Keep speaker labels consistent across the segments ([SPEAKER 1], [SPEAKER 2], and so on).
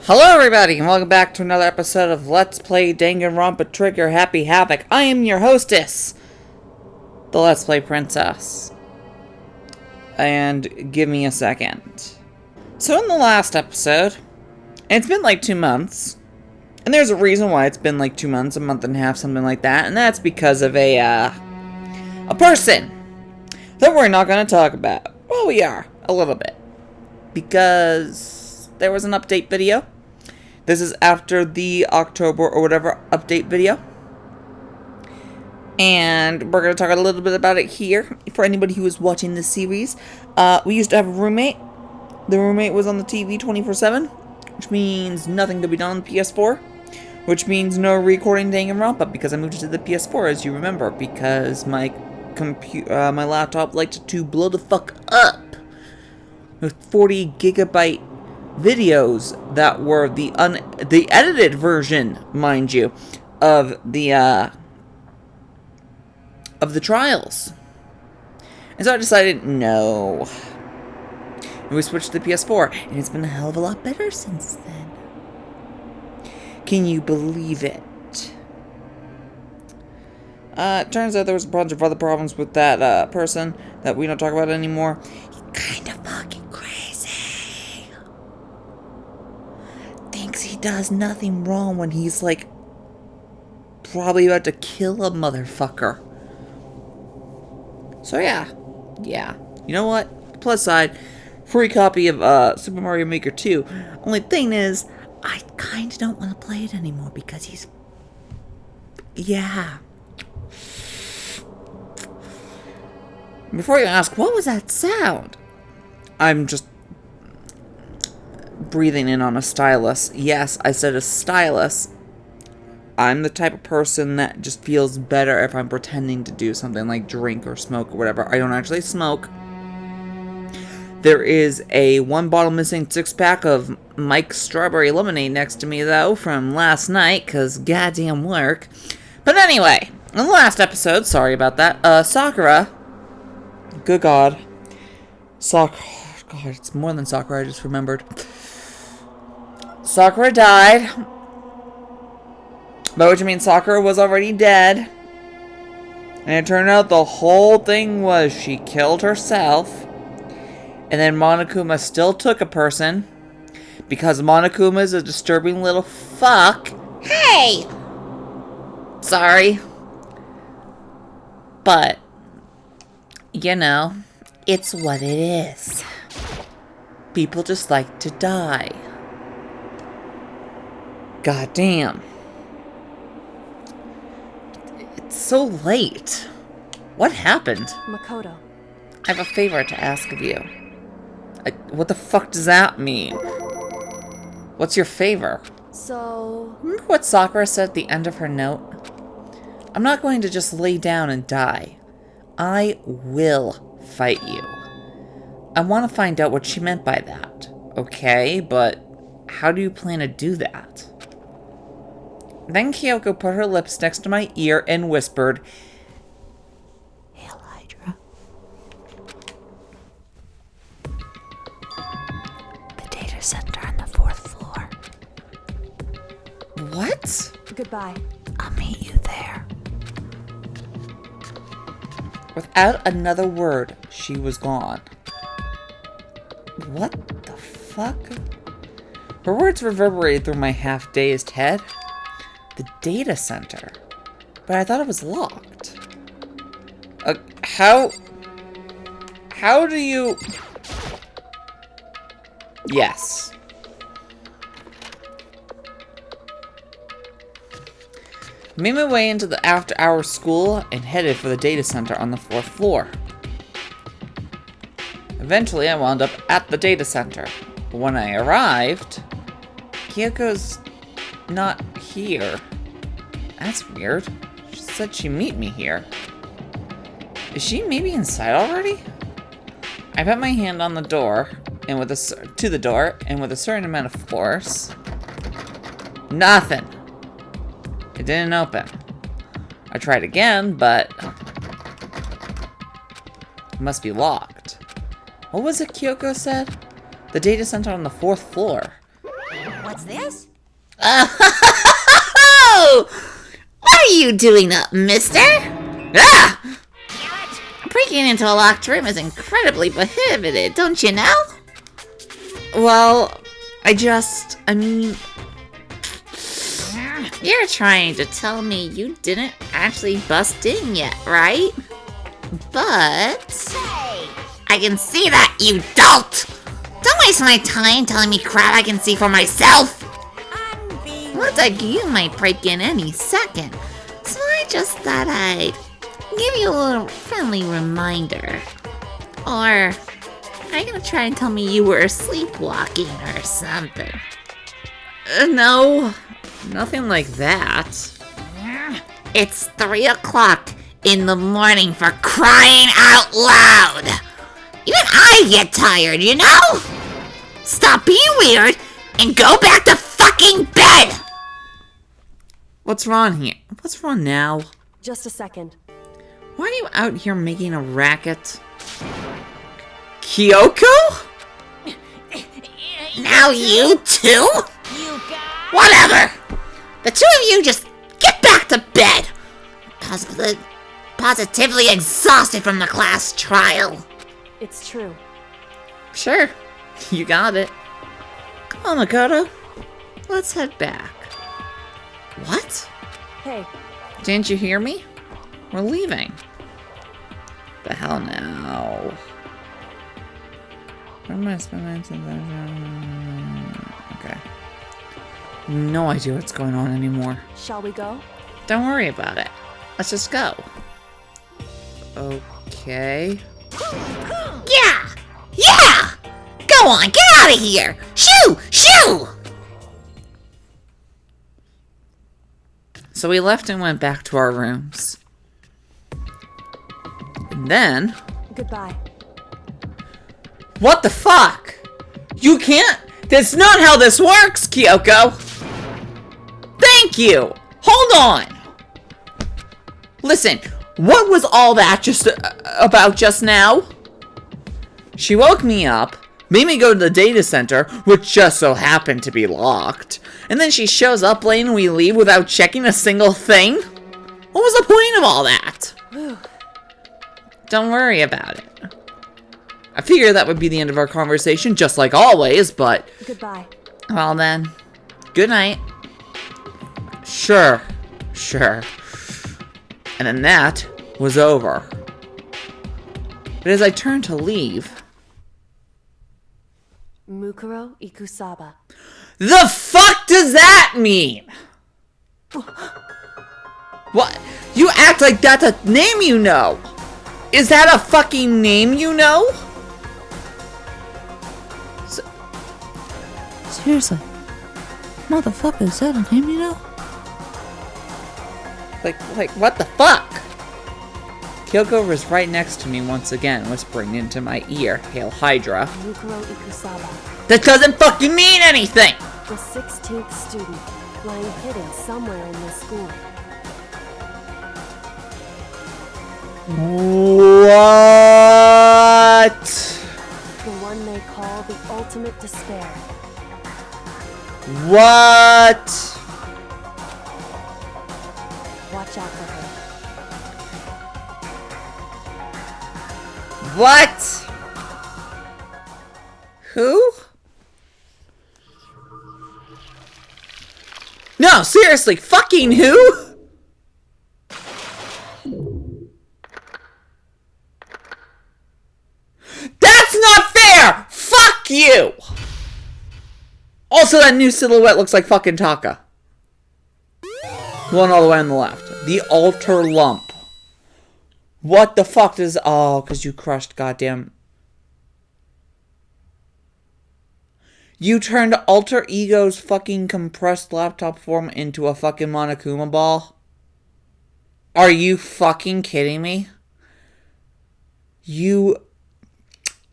[SPEAKER 1] Hello everybody, and welcome back to another episode of Let's Play Danganronpa Trigger Happy Havoc. I am your hostess, the Let's Play Princess. And give me a second. So in the last episode, and it's been like 2 months, and there's a reason why it's been like 2 months, a month and a half, something like that, and that's because of a person that we're not going to talk about. Well, we are, a little bit. Because there was an update video. This is after the October or whatever update video. And we're going to talk a little bit about it here for anybody who is watching this series. We used to have a roommate. The roommate was on the TV 24/7, which means nothing to be done on the PS4. Which means no recording Danganronpa because I moved it to the PS4, as you remember, because my my laptop liked to blow the fuck up with 40 gigabyte videos that were the edited version, mind you, of the trials. And so I decided no. And we switched to the PS4, and it's been a hell of a lot better since then. Can you believe it? Turns out there was a bunch of other problems with that person that we don't talk about anymore. He's kind of fucking crazy. Thinks he does nothing wrong when he's like probably about to kill a motherfucker. So yeah. You know what? Plus side, free copy of Super Mario Maker 2. Only thing is, I kind of don't want to play it anymore because he's... Yeah. Before you ask, what was that sound? I'm just breathing in on a stylus. Yes, I said a stylus. I'm the type of person that just feels better if I'm pretending to do something like drink or smoke or whatever. I don't actually smoke. There is a 1 bottle missing 6-pack of Mike's Strawberry Lemonade next to me, though, from last night, because goddamn work. But anyway, in the last episode, sorry about that, Sakura... Good God. God, it's more than Sakura, I just remembered. Sakura died. By which I mean Sakura was already dead. And it turned out the whole thing was she killed herself. And then Monokuma still took a person. Because Monokuma is a disturbing little fuck. Hey! Sorry. But... you know, it's what it is. People just like to die. God damn. It's so late. What happened?
[SPEAKER 2] Makoto.
[SPEAKER 1] I have a favor to ask of you. What the fuck does that mean? What's your favor?
[SPEAKER 2] So...
[SPEAKER 1] Remember what Sakura said at the end of her note? I'm not going to just lay down and die. I will fight you. I want to find out what she meant by that. Okay, but how do you plan to do that? Then Kyoko put her lips next to my ear and whispered, "Hail Hydra." The data center on the 4th floor. What?
[SPEAKER 2] Goodbye.
[SPEAKER 1] I'll meet you there. Without another word, she was gone. What the fuck? Her words reverberated through my half-dazed head. The data center? But I thought it was locked. How do you... Yes. I made my way into the after-hours school and headed for the data center on the 4th floor. Eventually, I wound up at the data center. But when I arrived, Kyoko's not here. That's weird. She said she'd meet me here. Is she maybe inside already? I put my hand on the door, and with a certain amount of force, nothing. It didn't open. I tried again, but it must be locked. What was it Kyoko said? The data center on the 4th floor.
[SPEAKER 2] What What's this?
[SPEAKER 3] Oh! What are you doing up, mister? Ah! Breaking into a locked room is incredibly prohibited, don't you know?
[SPEAKER 1] Well, I mean...
[SPEAKER 3] You're trying to tell me you didn't actually bust in yet, right? But... I can see that, you dolt! Don't waste my time telling me crap I can see for myself! Looks like you might break in any second, so I just thought I'd give you a little friendly reminder. Or, are you gonna try and tell me you were sleepwalking or something?
[SPEAKER 1] No, nothing like that.
[SPEAKER 3] It's 3 o'clock in the morning, for crying out loud! Even I get tired, you know? Stop being weird and go back to fucking bed!
[SPEAKER 1] What's wrong here? What's wrong now?
[SPEAKER 2] Just a second.
[SPEAKER 1] Why are you out here making a racket? Kyoko?
[SPEAKER 3] Now you too? Whatever! The two of you just get back to bed! Positively exhausted from the class trial.
[SPEAKER 2] It's true.
[SPEAKER 1] Sure, you got it. Come on, Makoto. Let's head back. What?
[SPEAKER 2] Hey.
[SPEAKER 1] Didn't you hear me? We're leaving. The hell now? Where am I spending since okay. No idea what's going on anymore.
[SPEAKER 2] Shall we go?
[SPEAKER 1] Don't worry about it. Let's just go. Okay.
[SPEAKER 3] Yeah! Yeah! Go on, get out of here! Shoo! Shoo!
[SPEAKER 1] So we left and went back to our rooms. And then...
[SPEAKER 2] Goodbye.
[SPEAKER 1] What the fuck? You can't... That's not how this works, Kyoko! Thank you! Hold on! Listen, what was all that about just now? She woke me up, made me go to the data center, which just so happened to be locked, and then she shows up late and we leave without checking a single thing? What was the point of all that? Don't worry about it. I figured that would be the end of our conversation, just like always, but...
[SPEAKER 2] Goodbye.
[SPEAKER 1] Well then, good night. Sure. And then that was over. But as I turned to leave...
[SPEAKER 2] Mukuro Ikusaba.
[SPEAKER 1] The fuck does that mean? What? You act like that's a name you know. Is that a fucking name you know? Seriously. Motherfucker, is that a name you know? Like, what the fuck? Kyoko was right next to me once again, whispering into my ear, Hail Hydra.
[SPEAKER 2] Mukuro Ikusaba.
[SPEAKER 1] That doesn't fucking mean anything!
[SPEAKER 2] The 16th student, lying hidden somewhere in this school.
[SPEAKER 1] What?
[SPEAKER 2] The one they call the ultimate despair.
[SPEAKER 1] What?
[SPEAKER 2] Watch out for her.
[SPEAKER 1] What? Who? No, seriously, fucking who? That's not fair! Fuck you! Also, that new silhouette looks like fucking Taka. One all the way on the left. The altar lump. What the fuck does... Oh, because you crushed goddamn... You turned Alter Ego's fucking compressed laptop form into a fucking Monokuma ball? Are you fucking kidding me?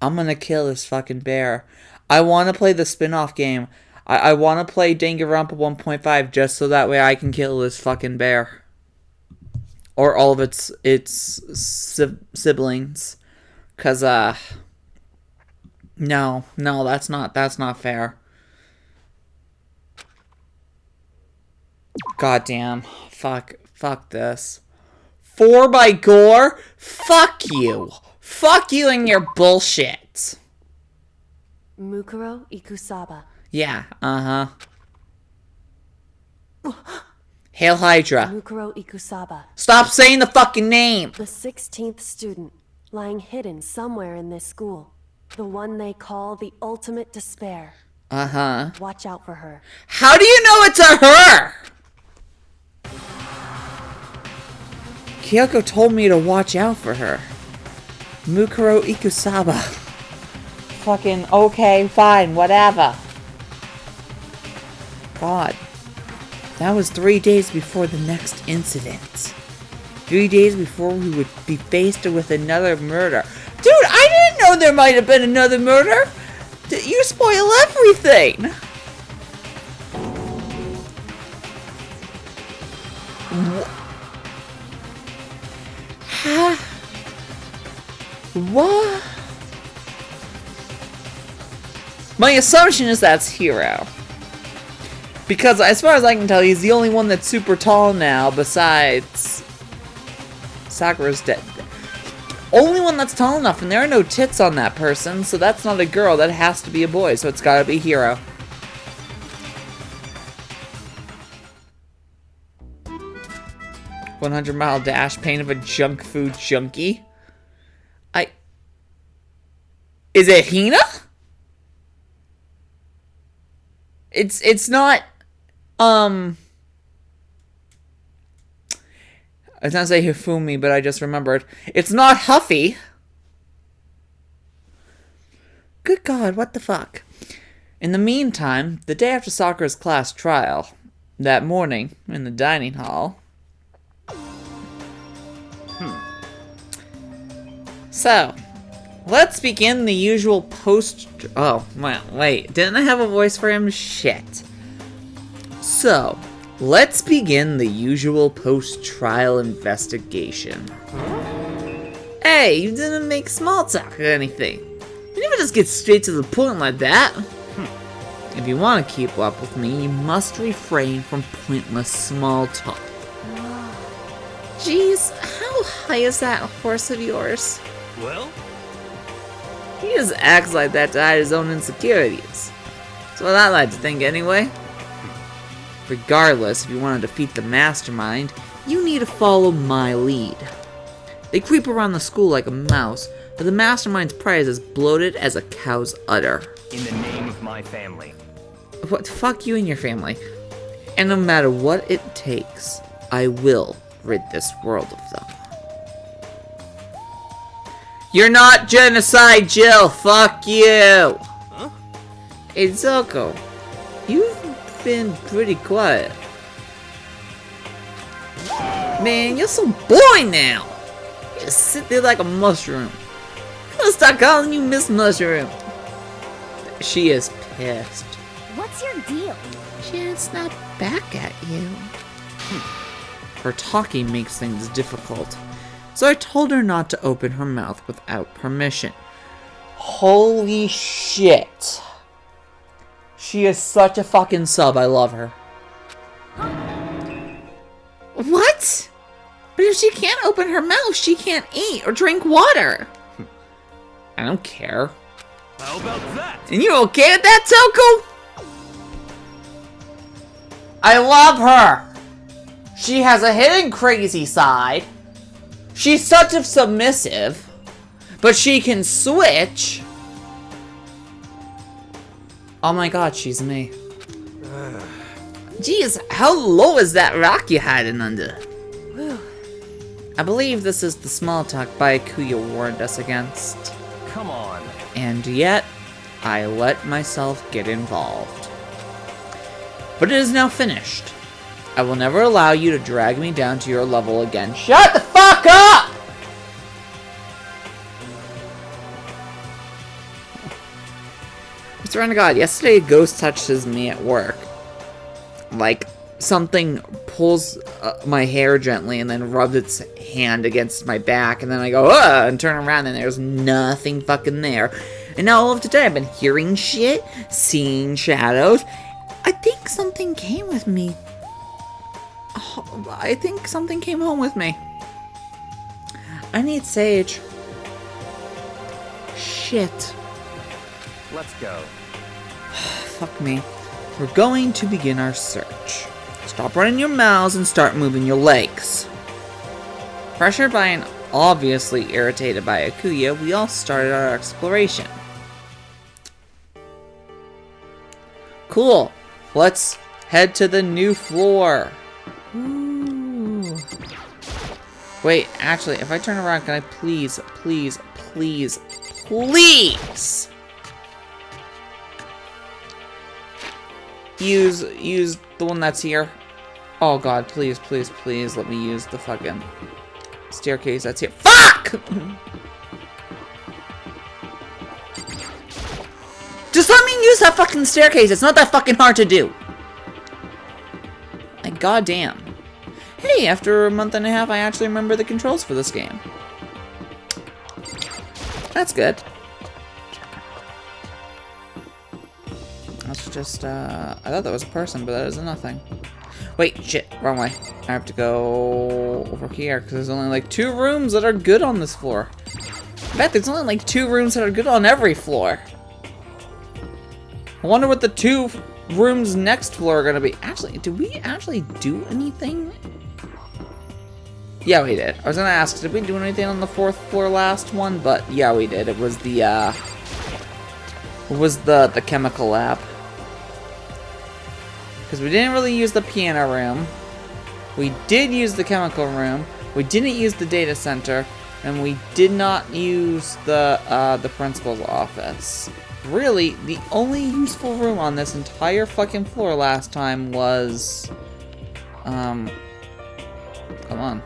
[SPEAKER 1] I'm gonna kill this fucking bear. I want to play the spin-off game. I want to play Danganronpa 1.5 just so that way I can kill this fucking bear. Or all of its siblings. Cause, no, that's not fair. Goddamn. Fuck this. 4 by gore? Fuck you. Fuck you and your bullshit.
[SPEAKER 2] Mukuro Ikusaba.
[SPEAKER 1] Yeah, uh-huh. Hail Hydra.
[SPEAKER 2] Mukuro Ikusaba.
[SPEAKER 1] Stop saying the fucking name!
[SPEAKER 2] The 16th student, lying hidden somewhere in this school. The one they call the ultimate despair.
[SPEAKER 1] Uh-huh.
[SPEAKER 2] Watch out for her.
[SPEAKER 1] How do you know it's a her? Kyoko told me to watch out for her. Mukuro Ikusaba. Fucking okay, fine, whatever. God. That was 3 days before the next incident. 3 days before we would be faced with another murder. Dude, I didn't know there might have been another murder! You spoil everything! What? My assumption is that's Hiro. Because as far as I can tell, he's the only one that's super tall now besides Sakura's dead. Only one that's tall enough, and there are no tits on that person, so that's not a girl, that has to be a boy, so it's gotta be Hiro. "100-mile dash, pain of a junk food junkie." Is it Hina? It's not, I was gonna say Hifumi, but I just remembered. It's not Huffy. Good God, what the fuck? In the meantime, the day after Sakura's class trial, that morning, in the dining hall. So, let's begin the usual post... Oh, well, wait. Didn't I have a voice for him? Shit. So, let's begin the usual post-trial investigation. Hey, you didn't make small talk or anything. You never just get straight to the point like that. If you want to keep up with me, you must refrain from pointless small talk. Jeez, how high is that horse of yours?
[SPEAKER 4] Well?
[SPEAKER 1] He just acts like that to hide his own insecurities. That's what I like to think anyway. Regardless, if you want to defeat the mastermind, you need to follow my lead. They creep around the school like a mouse, but the mastermind's pride is as bloated as a cow's udder.
[SPEAKER 4] In the name of my family.
[SPEAKER 1] What? Fuck you and your family. And no matter what it takes, I will rid this world of them. You're not genocide, Jill! Fuck you!
[SPEAKER 4] Huh?
[SPEAKER 1] Hey, Zuko, you've been pretty quiet. Man, you're so boring now! You just sit there like a mushroom. I'm gonna start calling you Miss Mushroom. She is pissed.
[SPEAKER 3] What's your deal?
[SPEAKER 1] She didn't snap back at you. Her talking makes things difficult, so I told her not to open her mouth without permission. Holy shit. She is such a fucking sub, I love her. What? But if she can't open her mouth, she can't eat or drink water. I don't care.
[SPEAKER 4] How about that?
[SPEAKER 1] And you okay with that, Toko? I love her. She has a hidden crazy side. She's such a submissive, but she can switch. Oh my god, she's me. Jeez, how low is that rock you're hiding under? I believe this is the small talk Byakuya warned us against.
[SPEAKER 4] Come on.
[SPEAKER 1] And yet, I let myself get involved. But it is now finished. I will never allow you to drag me down to your level again. Shut the fuck up! Mr. Renegade, yesterday a ghost touches me at work. Like, something pulls my hair gently and then rubs its hand against my back, and then I go, ugh, and turn around and there's nothing fucking there. And now all of today I've been hearing shit, seeing shadows. I think something came with me I think something came home with me. I need sage. Shit.
[SPEAKER 4] Let's go.
[SPEAKER 1] Fuck me. We're going to begin our search. Stop running your mouths and start moving your legs. Pressured by and obviously irritated by Akuya, we all started our exploration. Cool. Let's head to the new floor. Ooh. Wait, actually, if I turn around, can I please use the one that's here? Oh god, please let me use the fucking staircase that's here. Fuck! Just let me use that fucking staircase. It's not that fucking hard to do. Like, goddamn. Hey, after a month and a half, I actually remember the controls for this game. That's good. That's just, I thought that was a person, but that is nothing. Wait, shit, wrong way. I have to go over here, because there's only like 2 rooms that are good on this floor. In fact, there's only like 2 rooms that are good on every floor. I wonder what the 2 rooms next floor are gonna be. Actually, did we actually do anything? Yeah, we did. I was gonna ask, did we do anything on the 4th floor last one? But yeah, we did. It was the chemical lab. Because we didn't really use the piano room. We did use the chemical room. We didn't use the data center, and we did not use the principal's office. Really, the only useful room on this entire fucking floor last time was, come on,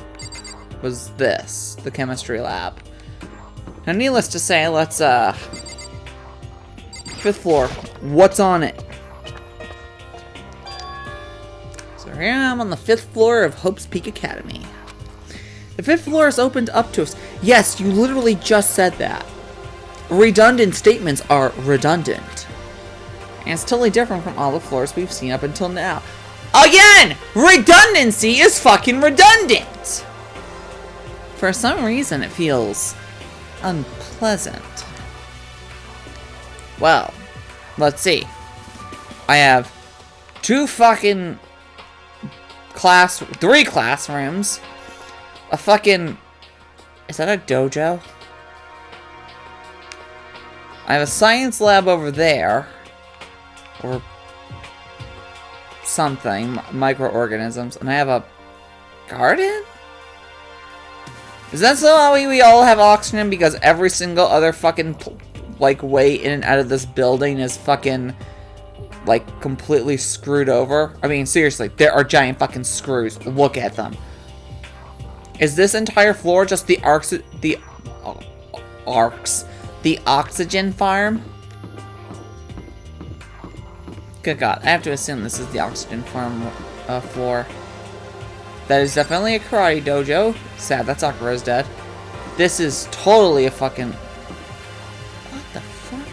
[SPEAKER 1] was this, the chemistry lab. Now, needless to say, let's, 5th floor, what's on it? So here I am on the 5th floor of Hope's Peak Academy. The 5th floor is opened up to us. Yes, you literally just said that. Redundant statements are redundant. And it's totally different from all the floors we've seen up until now. Again! Redundancy is fucking redundant! For some reason, it feels unpleasant. Well, let's see. I have 3 classrooms, a fucking, is that a dojo? I have a science lab over there, or something, microorganisms, and I have a garden? Is that so how we all have oxygen because every single other fucking, like, way in and out of this building is fucking, like, completely screwed over? I mean, seriously, there are giant fucking screws. Look at them. Is this entire floor just the oxygen farm? Good God, I have to assume this is the oxygen farm floor. That is definitely a karate dojo. Sad that Sakura's dead. This is totally a fucking... What the fuck?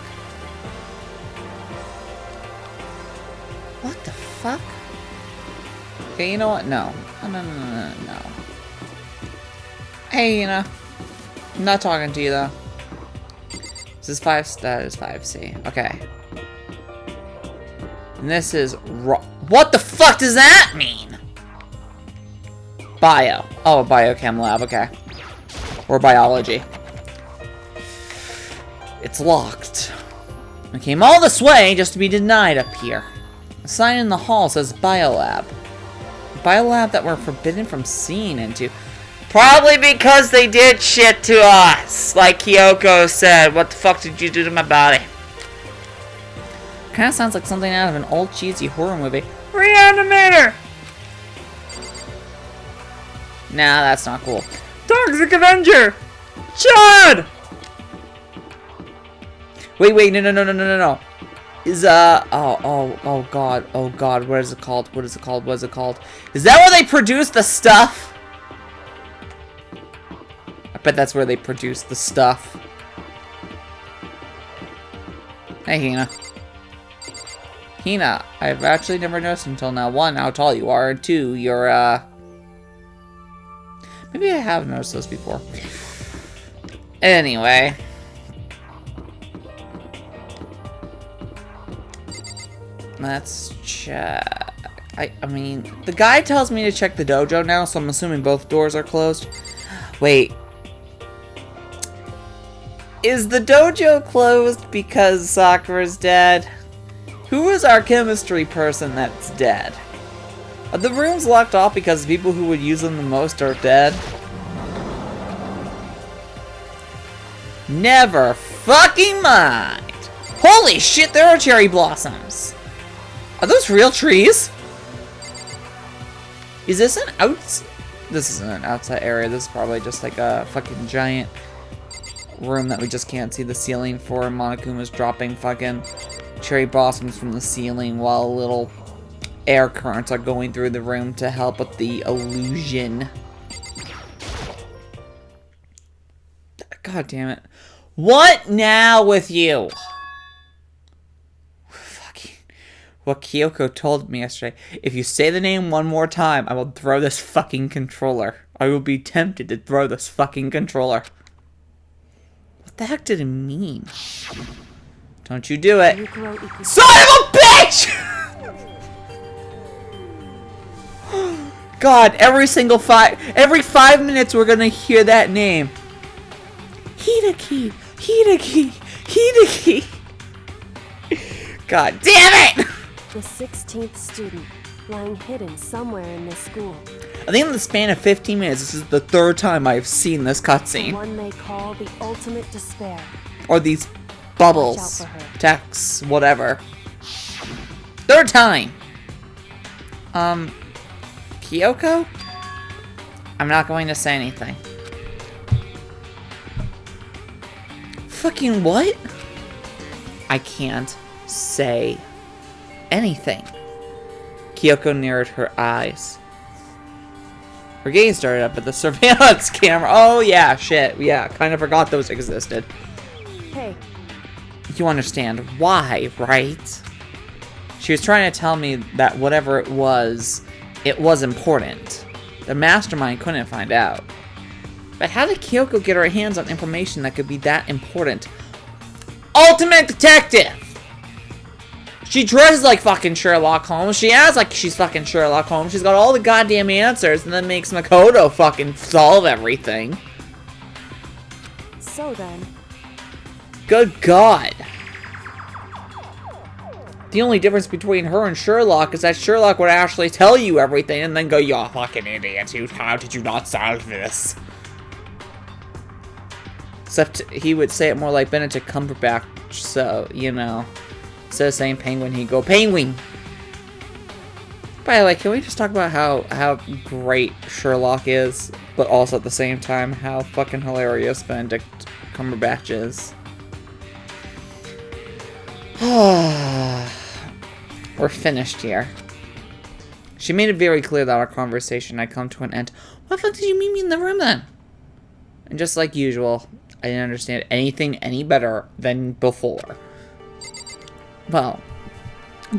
[SPEAKER 1] What the fuck? Okay, you know what? No. No. Hey, you know. I'm not talking to you, though. This is 5... That is 5C. Okay. And this is... What the fuck does that mean? Bio. Oh, a biochem lab. Okay. Or biology. It's locked. I came all this way just to be denied up here. A sign in the hall says biolab. A biolab that we're forbidden from seeing into. Probably because they did shit to us. Like Kyoko said, what the fuck did you do to my body? Kinda sounds like something out of an old cheesy horror movie. Reanimator! Nah, that's not cool. Toxic Avenger! Chad! Wait, no. Is, oh god, what is it called? What is it called? Is that where they produce the stuff? I bet that's where they produce the stuff. Hey, Hina. Hina, I've actually never noticed until now. 1, how tall you are, and 2, your, Maybe I have noticed those before. Anyway. Let's check. I mean, the guy tells me to check the dojo now, so I'm assuming both doors are closed. Wait. Is the dojo closed because Sakura's dead? Who is our chemistry person that's dead? Are the rooms locked off because the people who would use them the most are dead? Never fucking mind. Holy shit, there are cherry blossoms. Are those real trees? Is this an This isn't an outside area. This is probably just like a fucking giant room that we just can't see the ceiling for. Monokuma's dropping fucking cherry blossoms from the ceiling while little air currents are going through the room to help with the illusion. God damn it. What now with you? Fucking. What Kyoko told me yesterday. If you say the name one more time, I will throw this fucking controller. I will be tempted to throw this fucking controller. What the heck did it mean? Don't you do it. Son of a bitch! God, every 5 minutes we're gonna hear that name. Hideki, Hideki, Hideki. God damn it!
[SPEAKER 2] The 16th student, lying hidden somewhere in this school.
[SPEAKER 1] I think in the span of 15 minutes, this is the third time I've seen this
[SPEAKER 2] The
[SPEAKER 1] cutscene.
[SPEAKER 2] one they call the ultimate despair.
[SPEAKER 1] Or these
[SPEAKER 2] Watch out
[SPEAKER 1] bubbles,
[SPEAKER 2] for her.
[SPEAKER 1] texts, whatever. Third time! Kyoko? I'm not going to say anything. Fucking what? I can't say anything. Kyoko narrowed her eyes. Her gaze started up at the surveillance camera. Oh yeah, shit. Yeah, kind of forgot those existed.
[SPEAKER 2] Hey,
[SPEAKER 1] You understand why, right? She was trying to tell me that whatever it was important. The mastermind couldn't find out. But how did Kyoko get her hands on information that could be that important? Ultimate detective! She dresses like fucking Sherlock Holmes. She acts like she's fucking Sherlock Holmes. She's got all the goddamn answers and then makes Makoto fucking solve everything.
[SPEAKER 2] so then,
[SPEAKER 1] Good God. The only difference between her and Sherlock is that Sherlock would actually tell you everything and then go, "You fucking idiot, how did you not solve this?" Except he would say it more like Benedict Cumberbatch, so, you know. Instead of saying penguin, he'd go, "Penguin!" By the way, can we just talk about how great Sherlock is, but also at the same time how fucking hilarious Benedict Cumberbatch is? We're finished here. She made it very clear that our conversation had come to an end. What the fuck did you meet me in the room then? And just like usual, I didn't understand anything any better than before. Well,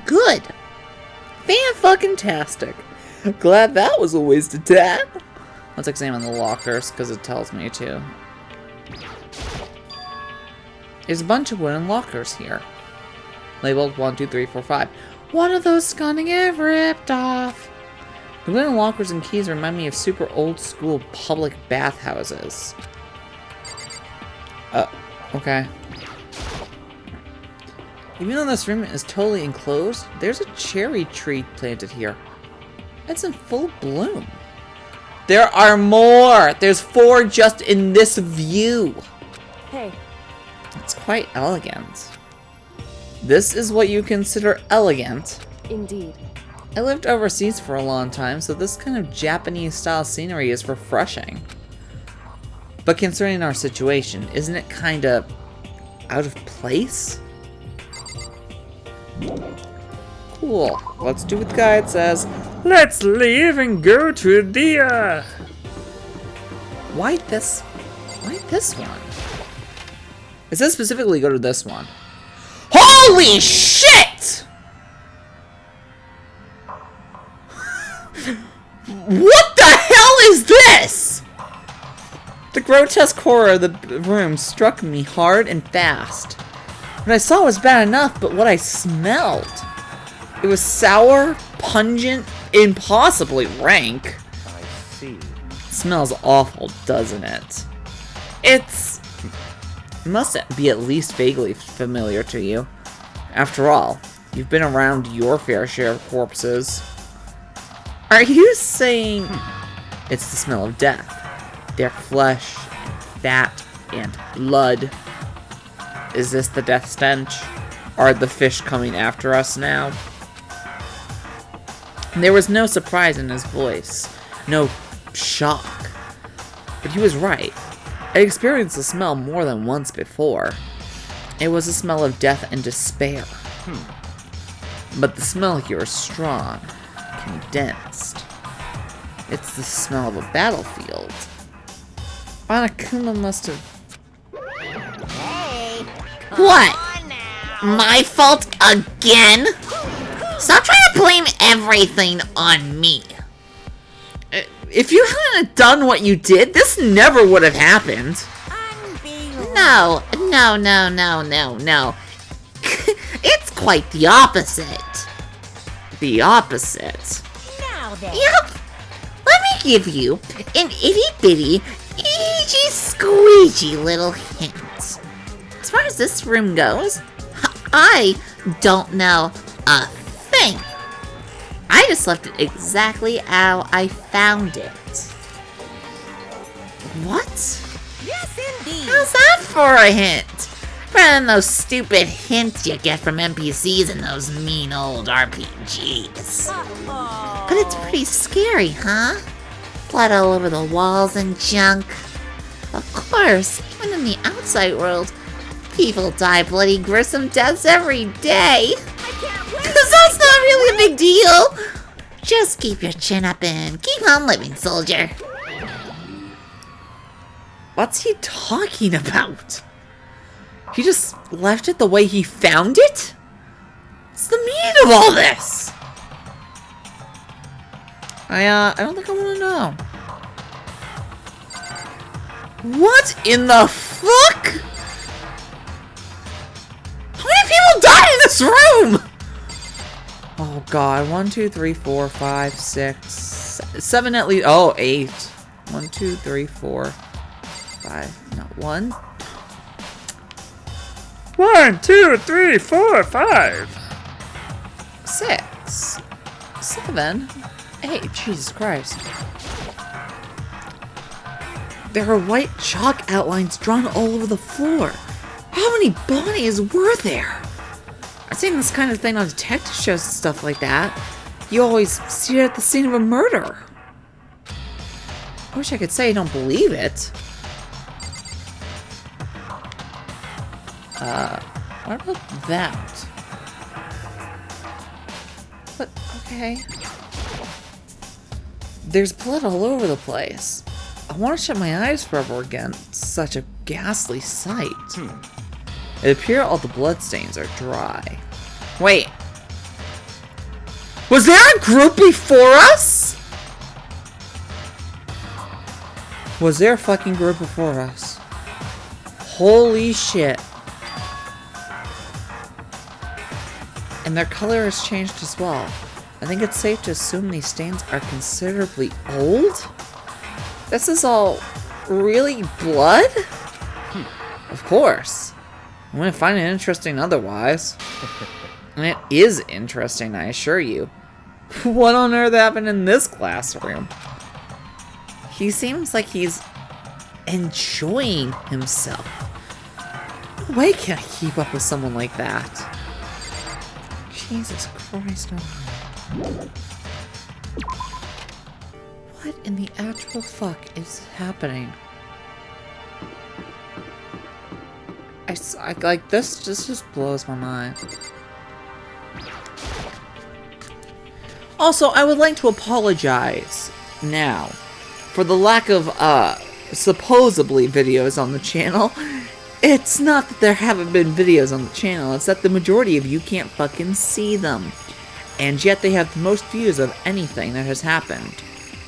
[SPEAKER 1] good. Fan-fucking-tastic. Glad that was a waste of time. Let's examine the lockers, because it tells me to. There's a bunch of wooden lockers here. Labeled 1, 2, 3, 4, 5. One of those gonna get ripped off. The wooden lockers and keys remind me of super old school public bathhouses. Okay. Even though this room is totally enclosed, there's a cherry tree planted here. It's in full bloom. There are more! There's 4 just in this view.
[SPEAKER 2] hey,
[SPEAKER 1] It's quite elegant. This is what you consider elegant.
[SPEAKER 2] indeed.
[SPEAKER 1] I lived overseas for a long time, so this kind of Japanese-style scenery is refreshing. But concerning our situation, isn't it kind of out of place? Cool. Let's do what the guide says. Let's leave and go to the, Why this one? It says specifically go to this one. Holy shit! What the hell is this? The grotesque horror of the room struck me hard and fast. What I saw was bad enough, but what I smelled... It was sour, pungent, impossibly rank.
[SPEAKER 4] I see.
[SPEAKER 1] Smells awful, doesn't it? It must be at least vaguely familiar to you. After all, you've been around your fair share of corpses. Are you saying it's the smell of death? Their flesh, fat, and blood. Is this the death stench? Are the fish coming after us now? There was no surprise in his voice, no shock. But he was right. I experienced the smell more than once before. It was a smell of death and despair. But the smell here is strong, condensed. It's the smell of a battlefield. Monokuma must have...
[SPEAKER 3] What? My fault again? Stop trying to blame everything on me.
[SPEAKER 1] If you hadn't done what you did, this never would have happened.
[SPEAKER 3] No. It's quite the opposite.
[SPEAKER 1] The opposite.
[SPEAKER 3] Yep. Let me give you an itty-bitty, easy squeegee little hint. As far as this room goes, I don't know a thing. I just left it exactly how I found it. What?
[SPEAKER 5] Yes, indeed.
[SPEAKER 3] How's that for a hint? Rather than those stupid hints you get from NPCs in those mean old RPGs. But it's pretty scary, huh? Blood all over the walls and junk. Of course, even in the outside world, people die bloody gruesome deaths every day. Cause that's not really a big deal. Just keep your chin up and keep on living, soldier.
[SPEAKER 1] What's he talking about? He just left it the way he found it? What's the meaning of all this? I don't think I want to know. What in the fuck? How many people died in this room? Oh god, 1, 2, 3, 4, 5, 6, 7 at least. Oh, 8. 1, 2, 3, 4, 5. Not 1. 1, 2, 3, 4, 5. 6. 7. 8. Jesus Christ. There are white chalk outlines drawn all over the floor. How many bodies were there? I've seen this kind of thing on detective shows and stuff like that. You always see it at the scene of a murder. I wish I could say I don't believe it. What about that? But, okay. There's blood all over the place. I want to shut my eyes forever again. It's such a ghastly sight. It appears all the bloodstains are dry. Wait. Was there a group before us? Was there a fucking group before us? Holy shit. And their color has changed as well. I think it's safe to assume these stains are considerably old? This is all really blood? Of course. I'm gonna find it interesting otherwise. And it is interesting, I assure you. What on earth happened in this classroom? He seems like he's enjoying himself. No way can I keep up with someone like that. Jesus Christ. What in the actual fuck is happening? I like this just blows my mind. Also, I would like to apologize now for the lack of supposedly videos on the channel. It's not that there haven't been videos on the channel, it's that the majority of you can't fucking see them. And yet they have the most views of anything that has happened,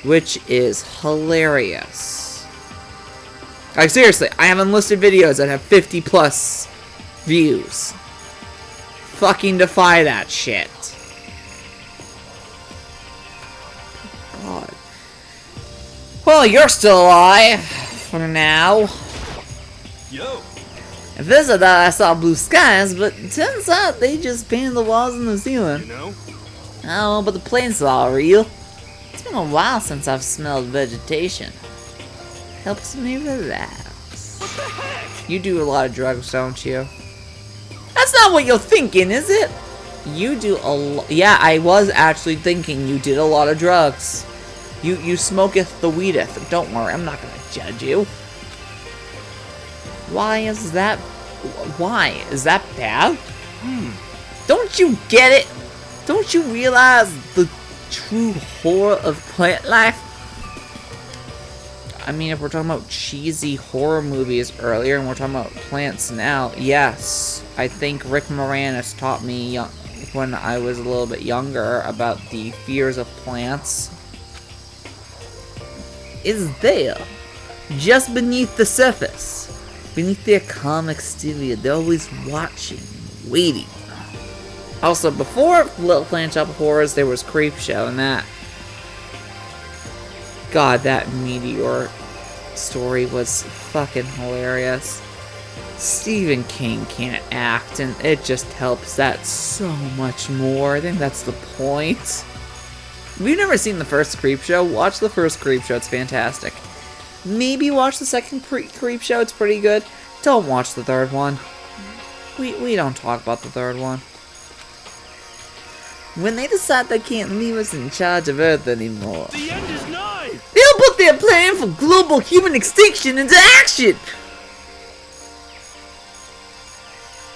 [SPEAKER 1] which is hilarious. Like, seriously, I have unlisted videos that have 50 plus views. Fucking defy that shit. God. Well, you're still alive. For now.
[SPEAKER 4] Yo.
[SPEAKER 1] At first I thought I saw blue skies, but it turns out they just painted the walls and the ceiling.
[SPEAKER 4] You know?
[SPEAKER 1] Oh, but the plains are all real. It's been a while since I've smelled vegetation. Helps me relax.
[SPEAKER 4] What the heck?
[SPEAKER 1] You do a lot of drugs, don't you? That's not what you're thinking, is it? You do a lot. Yeah, I was actually thinking you did a lot of drugs. You smoketh the weedeth. Don't worry, I'm not gonna judge you. Why is that? Why is that bad? Don't you get it? Don't you realize the true horror of plant life? I mean, if we're talking about cheesy horror movies earlier and we're talking about plants now, yes. I think Rick Moranis taught me when I was a little bit younger about the fears of plants. Is there, just beneath the surface, beneath their calm exterior, they're always watching, waiting. Also, before Little Plant Shop of Horrors, there was Creepshow, and that... God, that meteor story was fucking hilarious. Stephen King can't act, and it just helps that so much more. I think that's the point. If you've never seen the first Creepshow, watch the first Creepshow, it's fantastic. Maybe watch the second Creepshow, it's pretty good. Don't watch the third one. We don't talk about the third one. When they decide they can't leave us in charge of Earth anymore,
[SPEAKER 4] The end is nigh!
[SPEAKER 1] they'll put their plan for global human extinction into action!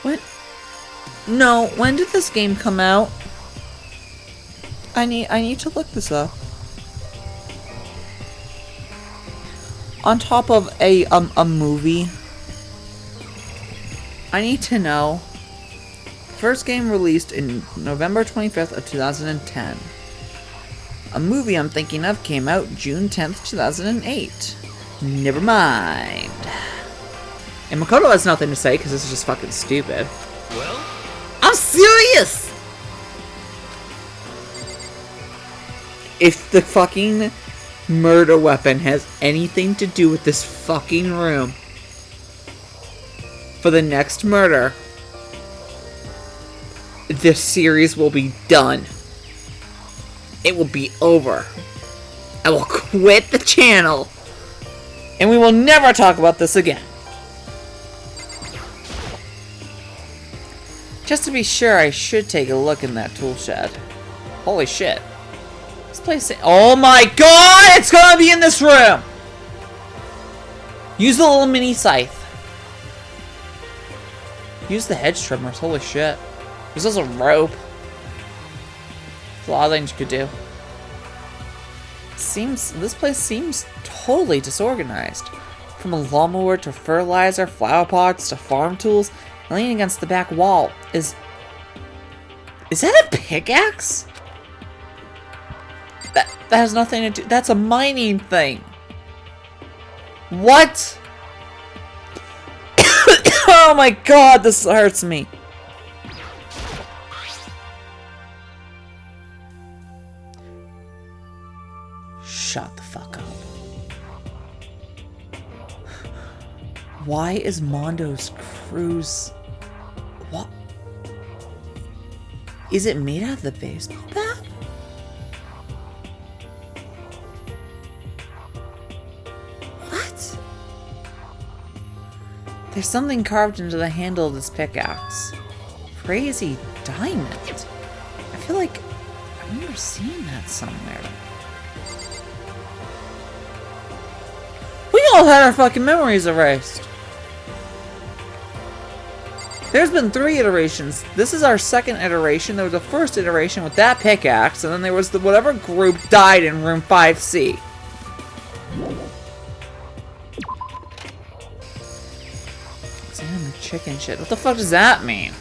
[SPEAKER 1] What? No, when did this game come out? I need to look this up. On top of a movie, I need to know. First game released in November 25th of 2010. A movie I'm thinking of came out June 10th, 2008. Never mind. And Makoto has nothing to say because this is just fucking stupid.
[SPEAKER 4] Well?
[SPEAKER 1] I'm serious! If the fucking murder weapon has anything to do with this fucking room for the next murder, this series will be done. It will be over. I will quit the channel. And we will never talk about this again. Just to be sure, I should take a look in that tool shed. Holy shit. This place... Oh my god! It's gonna be in this room! Use the little mini scythe. Use the hedge trimmers. Holy shit. There's also rope. There's a lot of things you could do. This place seems totally disorganized. From a lawnmower to fertilizer, flower pots to farm tools, and leaning against the back wall is that a pickaxe? That has nothing to do. That's a mining thing. What? Oh my god, this hurts me. Shut the fuck up. Why is Mondo's cruise... What? Is it made out of the baseball bat? What? There's something carved into the handle of this pickaxe. Crazy diamond. I feel like I remember seeing that somewhere. We all had our fucking memories erased. There's been 3 iterations. This is our second iteration. There was the first iteration with that pickaxe, and then there was the whatever group died in room 5C. Examine the chicken shit. What the fuck does that mean?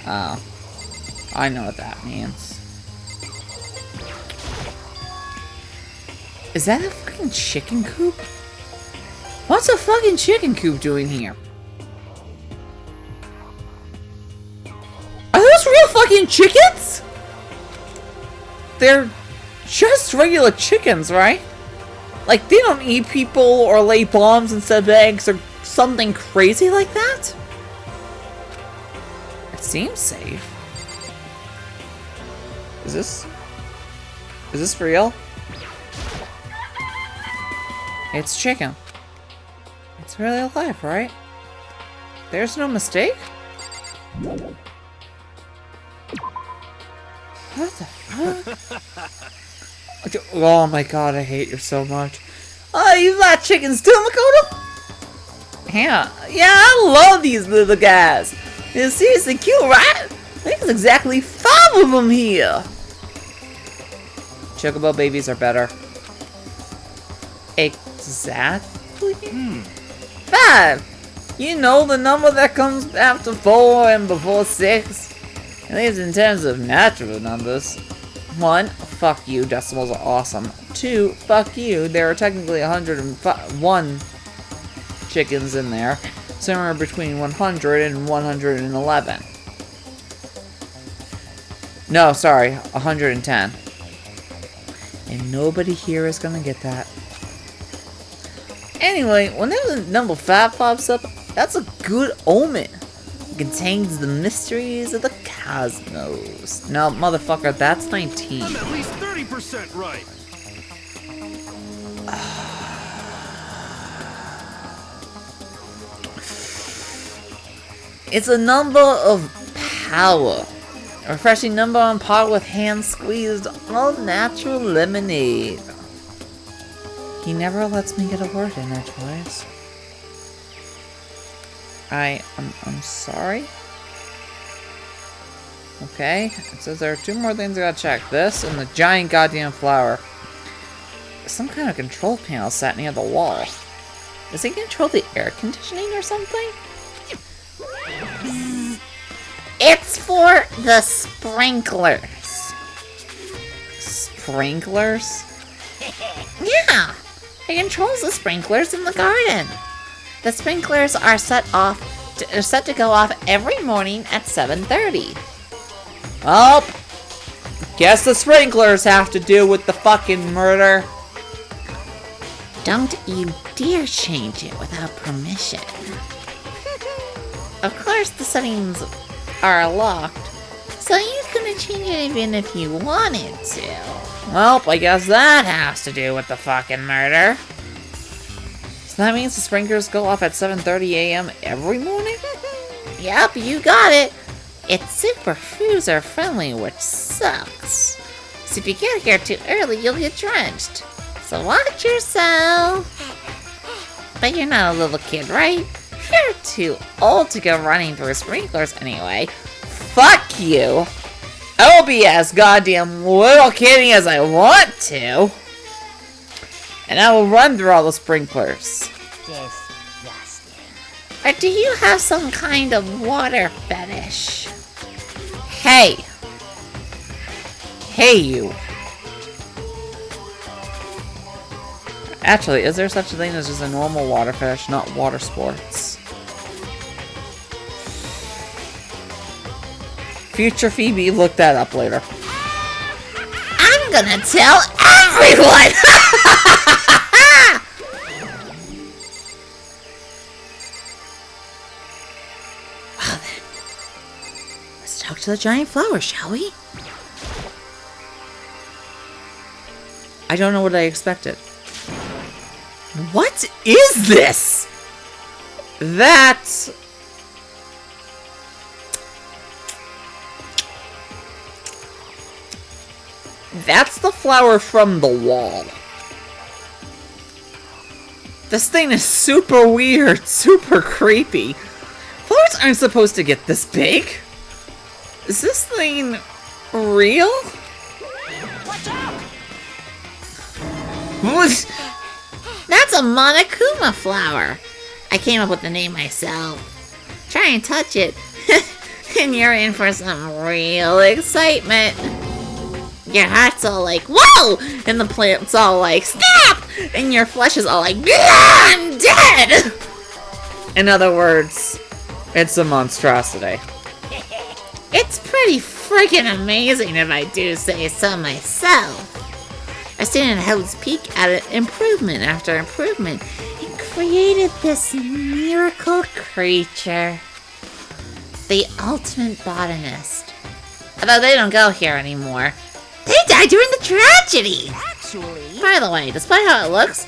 [SPEAKER 1] Oh. I know what that means. Is that a fucking chicken coop? What? What's a fucking chicken coop doing here? Are those real fucking chickens? They're just regular chickens, right? Like, they don't eat people or lay bombs instead of eggs or something crazy like that? It seems safe. Is this real? It's chicken. It's really alive, right? There's no mistake? What the fuck? Oh my god, I hate you so much. Oh, you like chickens too, Makoto? Yeah, I love these little guys. They're seriously cute, right? There's exactly 5 of them here. Chocobo babies are better. Exactly? 5! You know the number that comes after 4 and before 6? At least in terms of natural numbers. 1, fuck you, decimals are awesome. 2, fuck you, there are technically 101 chickens in there. Somewhere between 100 and 111. No, sorry, 110. And nobody here is gonna get that. Anyway, whenever number 5 pops up, that's a good omen. It contains the mysteries of the cosmos. No, motherfucker, that's 19.
[SPEAKER 4] I'm at least 30% right.
[SPEAKER 1] It's a number of power. A refreshing number on par with hand-squeezed, all-natural lemonade. He never lets me get a word in edgewise. I'm sorry? Okay, it says there are 2 more things I gotta check. This and the giant goddamn flower. Some kind of control panel sat near the wall. Does he control the air conditioning or something?
[SPEAKER 3] It's for the sprinklers.
[SPEAKER 1] Sprinklers?
[SPEAKER 3] Yeah, it controls the sprinklers in the garden. The sprinklers are set to go off every morning at 7:30.
[SPEAKER 1] Oh, guess the sprinklers have to do with the fucking murder.
[SPEAKER 3] Don't you dare change it without permission. Of course, the settings are locked, so you couldn't change it even if you wanted to.
[SPEAKER 1] Well, I guess that has to do with the fucking murder. So that means the sprinklers go off at 7:30 a.m. every morning?
[SPEAKER 3] Yep, you got it. It's super freezer friendly, which sucks. So if you get here too early, you'll get drenched. So watch yourself. But you're not a little kid, right? You're too old to go running through sprinklers anyway.
[SPEAKER 1] Fuck you! I'll be as goddamn little kitty as I want to. And I will run through all the sprinklers.
[SPEAKER 3] Or do you have some kind of water fetish?
[SPEAKER 1] Hey! Hey, you! Actually, is there such a thing as just a normal water fetish, not water sports? Future Phoebe, look that up later.
[SPEAKER 3] I'm gonna tell everyone!
[SPEAKER 1] Well then, let's talk to the giant flower, shall we? I don't know what I expected. What is this? That's... That's the flower from the wall. This thing is super weird, super creepy. Flowers aren't supposed to get this big. Is this thing real?
[SPEAKER 5] Watch out!
[SPEAKER 1] What?
[SPEAKER 3] That's a Monokuma flower. I came up with the name myself. Try and touch it, and you're in for some real excitement. Your heart's all like, whoa! And the plant's all like, snap! And your flesh is all like, "Yeah, I'm dead!"
[SPEAKER 1] In other words, it's a monstrosity.
[SPEAKER 3] It's pretty freaking amazing if I do say so myself. I stand at Havoc Peak at it improvement after improvement and created this miracle creature. The ultimate botanist. Although they don't go here anymore. They died during the tragedy!
[SPEAKER 5] Actually,
[SPEAKER 3] By the way, despite how it looks,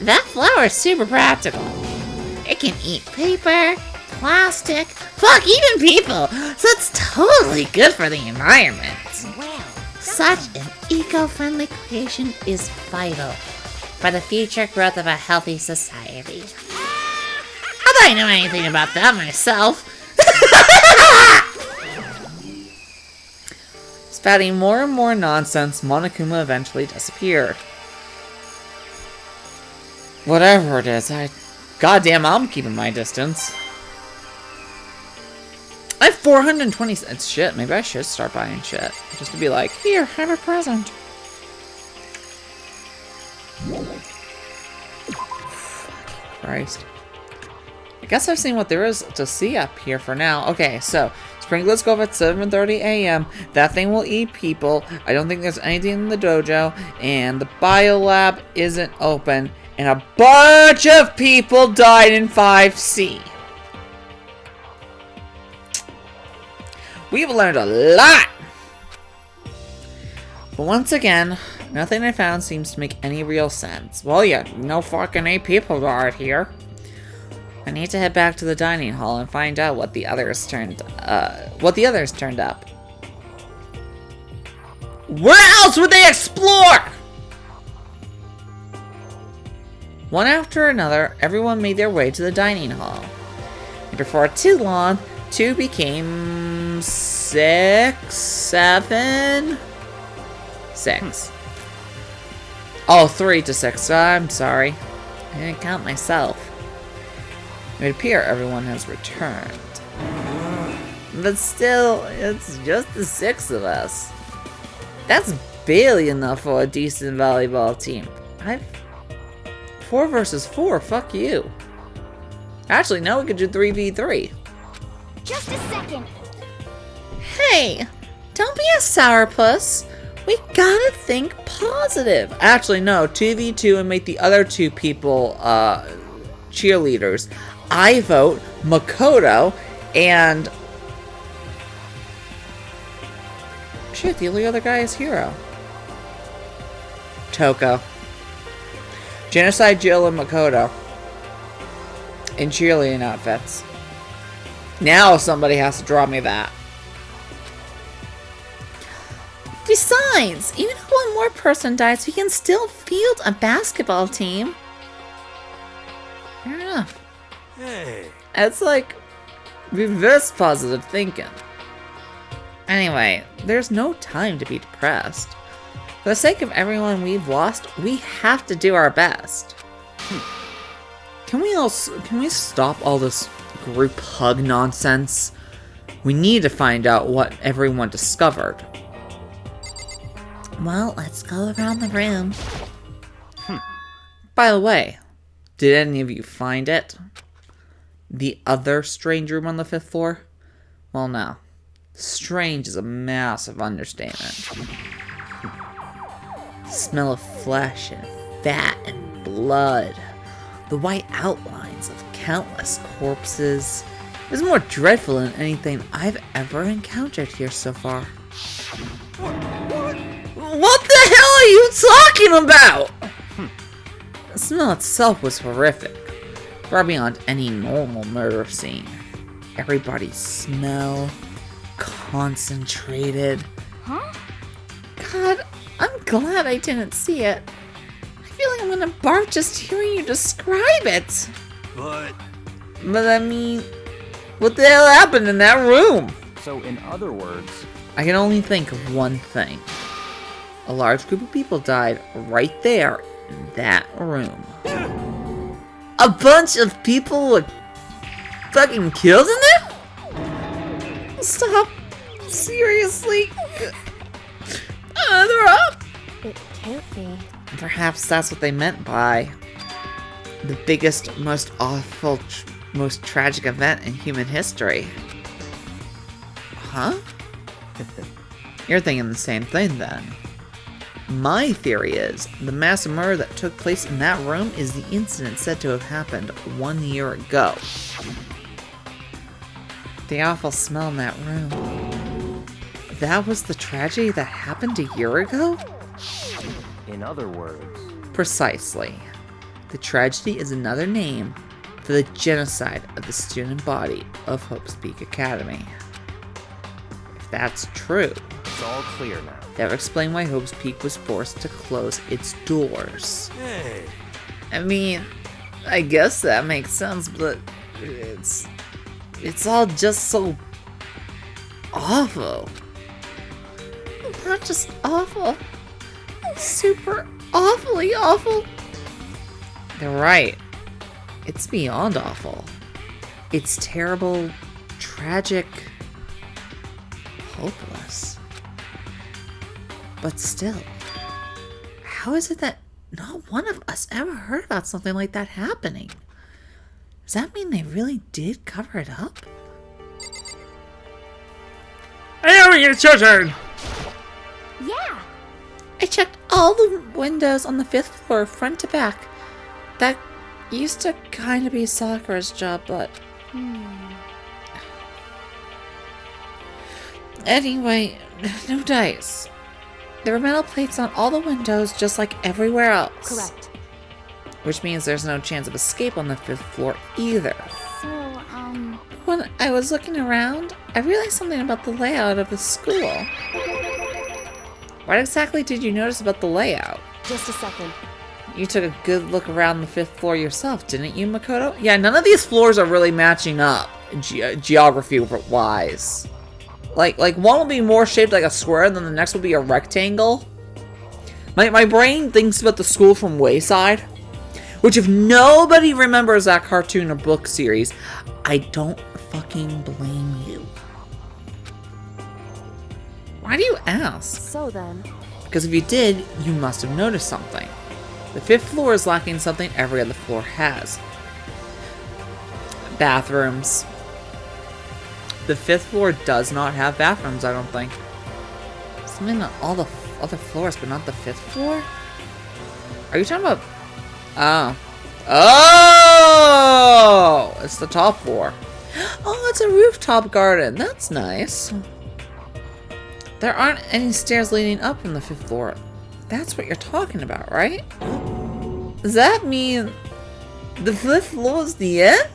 [SPEAKER 3] that flower is super practical. It can eat paper, plastic, fuck, even people! So it's totally good for the environment.
[SPEAKER 5] well,
[SPEAKER 3] Such an eco-friendly creation is vital for the future growth of a healthy society. Not that I know anything about that myself.
[SPEAKER 1] Spouting more and more nonsense, Monokuma eventually disappeared. Whatever it is, goddamn, I'm keeping my distance. I have 420 cents. Shit, maybe I should start buying shit. Just to be like, here, have a present. Christ. I guess I've seen what there is to see up here for now. Okay, so sprinklers go off at 7:30 a.m. That thing will eat people. I don't think there's anything in the dojo. And the biolab isn't open. And a bunch of people died in 5C. We've learned a lot! But once again, nothing I found seems to make any real sense. Well, yeah, no fucking 8 people died here. I need to head back to the dining hall and find out what the others turned up. Where else would they explore? One after another, everyone made their way to the dining hall. And before too long, 2 became 6, 7, 6. Oh, 3 to 6. I'm sorry. I didn't count myself. It would appear everyone has returned. But still, it's just the 6 of us. That's barely enough for a decent volleyball team. 4 versus 4, fuck you. Actually, now we could do 3v3.
[SPEAKER 5] just a second.
[SPEAKER 3] Hey, don't be a sourpuss. We gotta think positive.
[SPEAKER 1] Actually, no, 2v2 and make the other 2 people cheerleaders. I vote Makoto and... Shit, the only other guy is Hero. Toko. Genocide Jill and Makoto. In cheerleading outfits. Now somebody has to draw me that.
[SPEAKER 3] Besides, even if one more person dies, we can still field a basketball team. Fair enough.
[SPEAKER 4] Hey.
[SPEAKER 1] It's like reverse positive thinking. Anyway, there's no time to be depressed. For the sake of everyone we've lost, we have to do our best. Can we stop all this group hug nonsense? We need to find out what everyone discovered.
[SPEAKER 3] Well, let's go around the room.
[SPEAKER 1] By the way, did any of you find it? The other strange room on the 5th floor? Well, no. Strange is a massive understatement. The smell of flesh and fat and blood. The white outlines of countless corpses. It was more dreadful than anything I've ever encountered here so far. What the hell are you talking about? The smell itself was horrific. Far beyond any normal murder scene. Everybody's smell. Concentrated.
[SPEAKER 5] Huh?
[SPEAKER 1] God, I'm glad I didn't see it. I feel like I'm gonna barf just hearing you describe it.
[SPEAKER 4] But
[SPEAKER 1] I mean, what the hell happened in that room?
[SPEAKER 6] So, in other words,
[SPEAKER 1] I can only think of one thing. A large group of people died right there in that room. A bunch of people were fucking killed in there? Stop. Seriously. They're up.
[SPEAKER 2] It can't be.
[SPEAKER 1] Perhaps that's what they meant by the biggest, most awful, most tragic event in human history. Huh? You're thinking the same thing then. My theory is the mass murder that took place in that room is the incident said to have happened 1 year ago. The awful smell in that room. That was the tragedy that happened a year ago?
[SPEAKER 6] In other words,
[SPEAKER 1] Precisely. The tragedy is another name for the genocide of the student body of Hope's Peak Academy. If that's true,
[SPEAKER 6] it's all clear now.
[SPEAKER 1] that would explain why Hope's Peak was forced to close its doors.
[SPEAKER 4] Hey.
[SPEAKER 1] I mean, I guess that makes sense, but it's all just so awful. Not just awful. Super awfully awful. They're right. It's beyond awful. It's terrible, tragic, hopeless. But still, how is it that not one of us ever heard about something like that happening? Does that mean they really did cover it up?
[SPEAKER 7] Naomi, it's your turn!
[SPEAKER 5] Yeah.
[SPEAKER 1] I checked all the windows on the 5th floor, front to back. That used to kind of be Sakura's job, but... Anyway, no dice. There were metal plates on all the windows, just like everywhere else.
[SPEAKER 2] Correct.
[SPEAKER 1] Which means there's no chance of escape on the 5th floor either.
[SPEAKER 5] So,
[SPEAKER 1] When I was looking around, I realized something about the layout of the school. What exactly did you notice about the layout?
[SPEAKER 2] Just a second.
[SPEAKER 1] You took a good look around the 5th floor yourself, didn't you, Makoto? Yeah, none of these floors are really matching up, geography-wise. Like one will be more shaped like a square, and then the next will be a rectangle. My brain thinks about the school from Wayside, which if nobody remembers that cartoon or book series, I don't fucking blame you. Why do you ask?
[SPEAKER 2] So then,
[SPEAKER 1] Because if you did, you must have noticed something. The 5th floor is lacking something every other floor has. Bathrooms. The 5th floor does not have bathrooms, I don't think. Something on all the other floors, but not the 5th floor? Are you talking about... Oh. Oh! It's the top floor. Oh, it's a rooftop garden. That's nice. There aren't any stairs leading up from the 5th floor. That's what you're talking about, right? Does that mean the 5th floor is the end?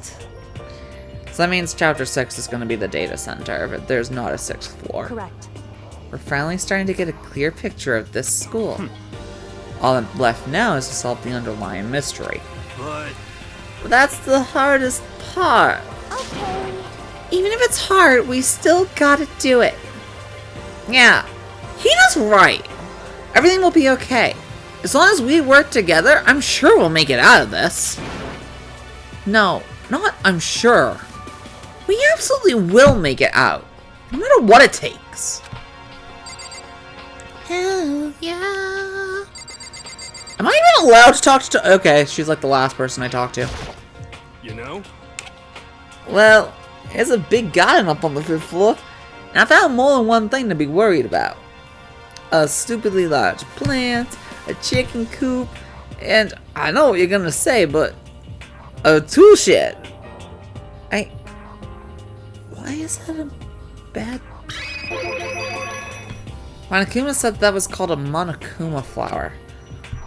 [SPEAKER 1] So that means Chapter 6 is going to be the data center, but there's not a 6th floor.
[SPEAKER 2] correct.
[SPEAKER 1] We're finally starting to get a clear picture of this school. All left now is to solve the underlying mystery.
[SPEAKER 4] But
[SPEAKER 1] But that's the hardest part.
[SPEAKER 5] okay.
[SPEAKER 1] Even if it's hard, we still gotta do it. Yeah, Hina's right. Everything will be okay. As long as we work together, I'm sure we'll make it out of this. No, not I'm sure. We absolutely will make it out. No matter what it takes.
[SPEAKER 3] Hell yeah.
[SPEAKER 1] Am I even allowed to talk to... Okay, she's like the last person I talk to.
[SPEAKER 4] you know,
[SPEAKER 1] Well, there's a big garden up on the 5th floor. And I found more than one thing to be worried about. A stupidly large plant, a chicken coop, and I know what you're gonna say, but a tool shed. Why is that a bad... Monokuma said that was called a Monokuma flower.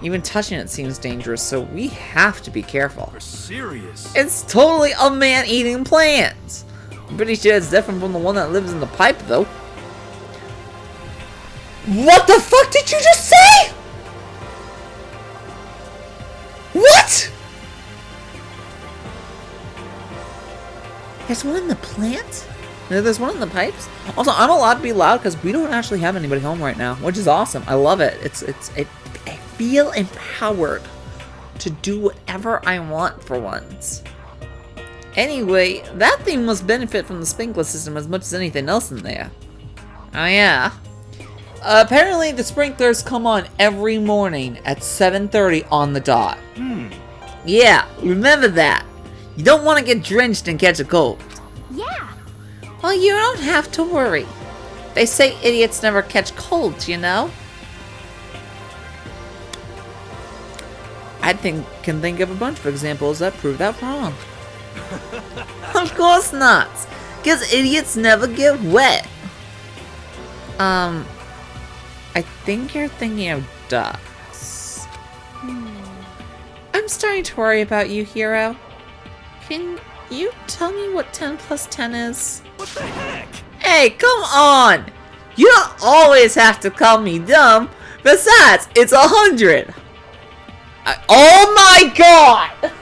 [SPEAKER 1] Even touching it seems dangerous, so we have to be careful.
[SPEAKER 4] we're serious.
[SPEAKER 1] It's totally a man-eating plant. I'm pretty sure it's different from the one that lives in the pipe, though. What the fuck did you just say? What? There's one in the plant? There's one in the pipes? Also, I'm allowed to be loud because we don't actually have anybody home right now, which is awesome. I love it. I feel empowered to do whatever I want for once. Anyway, that thing must benefit from the sprinkler system as much as anything else in there. Oh yeah. Apparently the sprinklers come on every morning at 7:30 on the dot. Yeah, remember that. You don't want to get drenched and catch a cold.
[SPEAKER 5] Yeah.
[SPEAKER 3] Well, you don't have to worry. They say idiots never catch colds, you know?
[SPEAKER 1] I can think of a bunch of examples that prove that wrong. Of course not, because idiots never get wet. I think you're thinking of ducks. I'm starting to worry about you, Hero. Can you tell me what 10 plus 10 is?
[SPEAKER 4] What the heck?
[SPEAKER 1] Hey, come on! You don't always have to call me dumb. Besides, it's 100. Oh my god!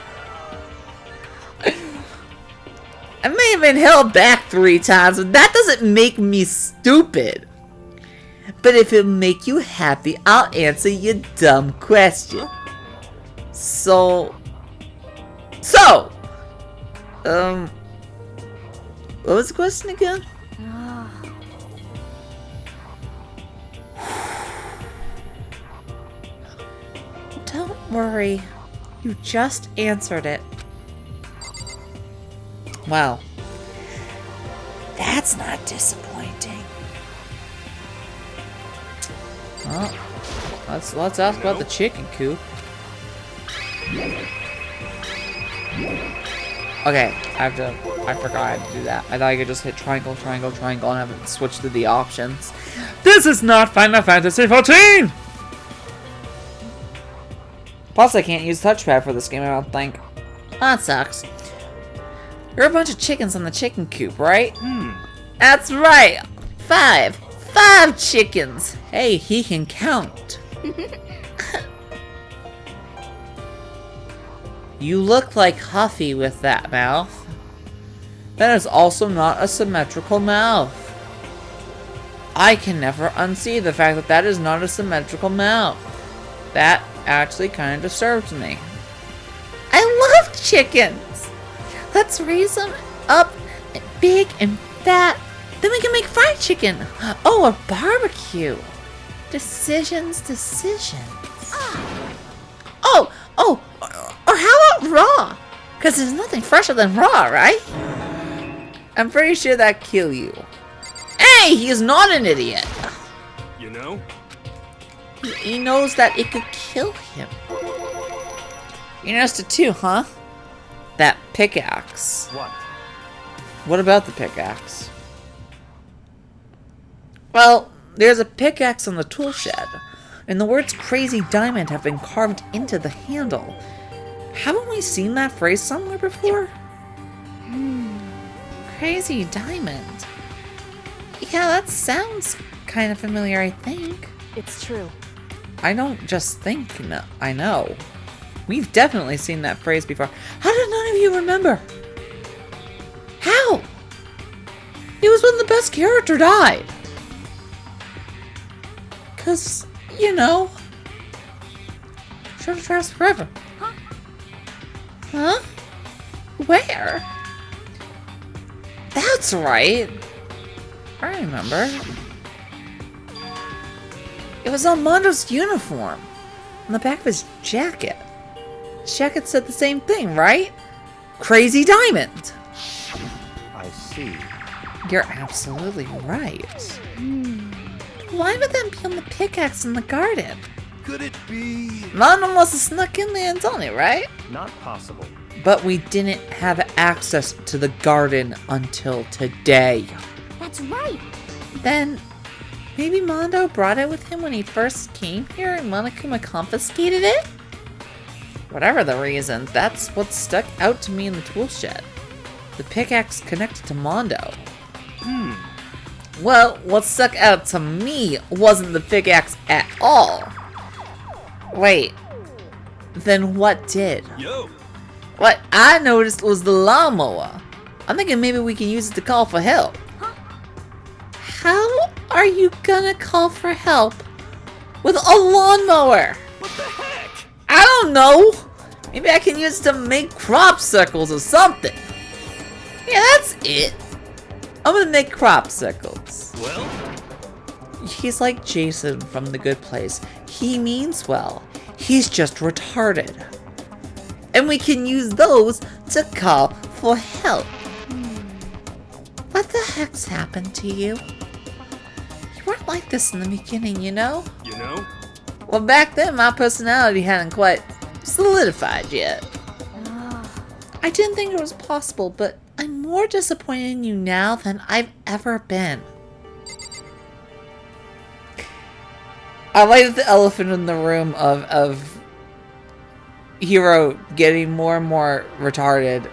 [SPEAKER 1] I may have been held back 3 times, but that doesn't make me stupid. But if it'll make you happy, I'll answer your dumb question. So, what was the question again?
[SPEAKER 3] Don't worry. You just answered it.
[SPEAKER 1] Well, that's not disappointing. Well, let's ask about the chicken coop. Okay, I forgot I had to do that. I thought I could just hit triangle, triangle, triangle, and have it switch to the options.
[SPEAKER 7] This is not Final Fantasy 14!
[SPEAKER 1] Plus, I can't use touchpad for this game, I don't think.
[SPEAKER 3] That sucks.
[SPEAKER 1] You're a bunch of chickens on the chicken coop, right?
[SPEAKER 3] That's right. 5 chickens.
[SPEAKER 1] Hey, he can count. You look like Huffy with that mouth. That is also not a symmetrical mouth. I can never unsee the fact that that is not a symmetrical mouth. That actually kind of disturbs me.
[SPEAKER 3] I love chickens. Let's raise them up big and fat. Then we can make fried chicken. Oh, or barbecue. Decisions. Oh, or how about raw? Because there's nothing fresher than raw, right?
[SPEAKER 1] I'm pretty sure that kill you. Hey, he's not an idiot.
[SPEAKER 4] You know?
[SPEAKER 1] He knows that it could kill him. You noticed it too, huh? That pickaxe.
[SPEAKER 6] What?
[SPEAKER 1] What about the pickaxe? Well, there's a pickaxe on the tool shed, and the words Crazy Diamond have been carved into the handle. Haven't we seen that phrase somewhere before?
[SPEAKER 3] Crazy Diamond. Yeah, that sounds kind of familiar, I think.
[SPEAKER 2] It's true.
[SPEAKER 1] I don't just think, no, I know. We've definitely seen that phrase before. How did none of you remember? How? It was when the best character died. 'Cause, you know, should last forever.
[SPEAKER 3] Huh? Where?
[SPEAKER 1] That's right. I remember. It was on Mondo's uniform, on the back of his jacket. His jacket said the same thing, right? Crazy Diamond.
[SPEAKER 6] I see.
[SPEAKER 1] You're absolutely right.
[SPEAKER 3] Why would that be on the pickaxe in the garden?
[SPEAKER 4] Could it be?
[SPEAKER 1] Mondo must have snuck in there and done it, right?
[SPEAKER 6] Not possible.
[SPEAKER 1] But we didn't have access to the garden until today.
[SPEAKER 5] That's right.
[SPEAKER 3] Then maybe Mondo brought it with him when he first came here and Monokuma confiscated it?
[SPEAKER 1] Whatever the reason, that's what stuck out to me in the tool shed. The pickaxe connected to Mondo. Well, what stuck out to me wasn't the pickaxe at all. Wait, then what did?
[SPEAKER 4] Yo.
[SPEAKER 1] What I noticed was the lawnmower. I'm thinking maybe we can use it to call for help.
[SPEAKER 3] How are you gonna call for help with a lawnmower?
[SPEAKER 4] What the heck?
[SPEAKER 1] I don't know. Maybe I can use it to make crop circles or something. Yeah, that's it. I'm gonna make crop circles.
[SPEAKER 4] Well,
[SPEAKER 1] He's like Jason from The Good Place. He means well. He's just retarded. And we can use those to call for help. What the heck's happened to you? You weren't like this in the beginning, you know?
[SPEAKER 4] You know?
[SPEAKER 1] Well, back then my personality hadn't quite solidified yet. I didn't think it was possible, but I'm more disappointed in you now than I've ever been. I like the elephant in the room of Hiro getting more and more retarded,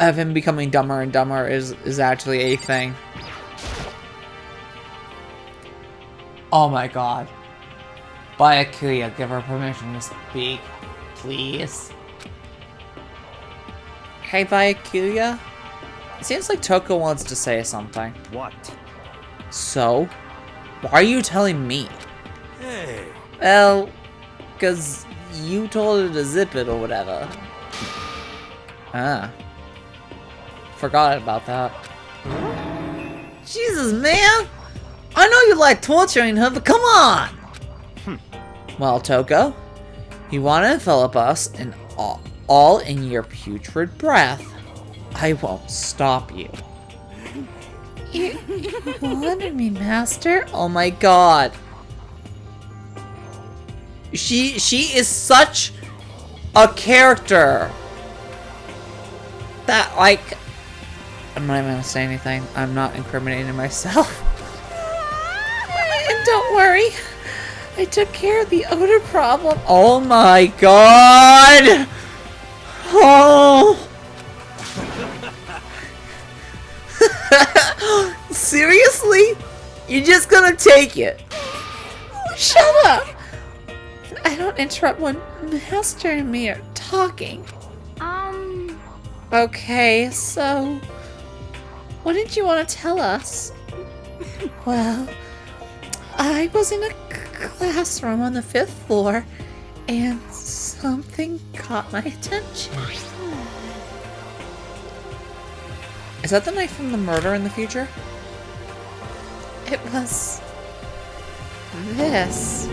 [SPEAKER 1] of him becoming dumber and dumber is actually a thing. Oh my god. Byakuya, give her permission to speak, please. Hey Byakuya? It seems like Toko wants to say something.
[SPEAKER 6] What?
[SPEAKER 1] So? Why are you telling me?
[SPEAKER 4] Hey.
[SPEAKER 1] Well, because you told her to zip it or whatever. Ah. Forgot about that. Jesus, man! I know you like torturing her, but come on! Well, Toko, you want to envelop us in all in your putrid breath. I won't stop you. You wanted me, Master? Oh my god. She is such a character that, like, I'm not even gonna say anything. I'm not incriminating myself. And don't worry, I took care of the odor problem. Oh my god! Oh! Seriously? You're just gonna take it? Shut up! I don't interrupt when Master and me are talking. Okay, so what did you want to tell us? Well, I was in a classroom on the 5th floor and something caught my attention. Is that the knife from the murder in the future? It was this.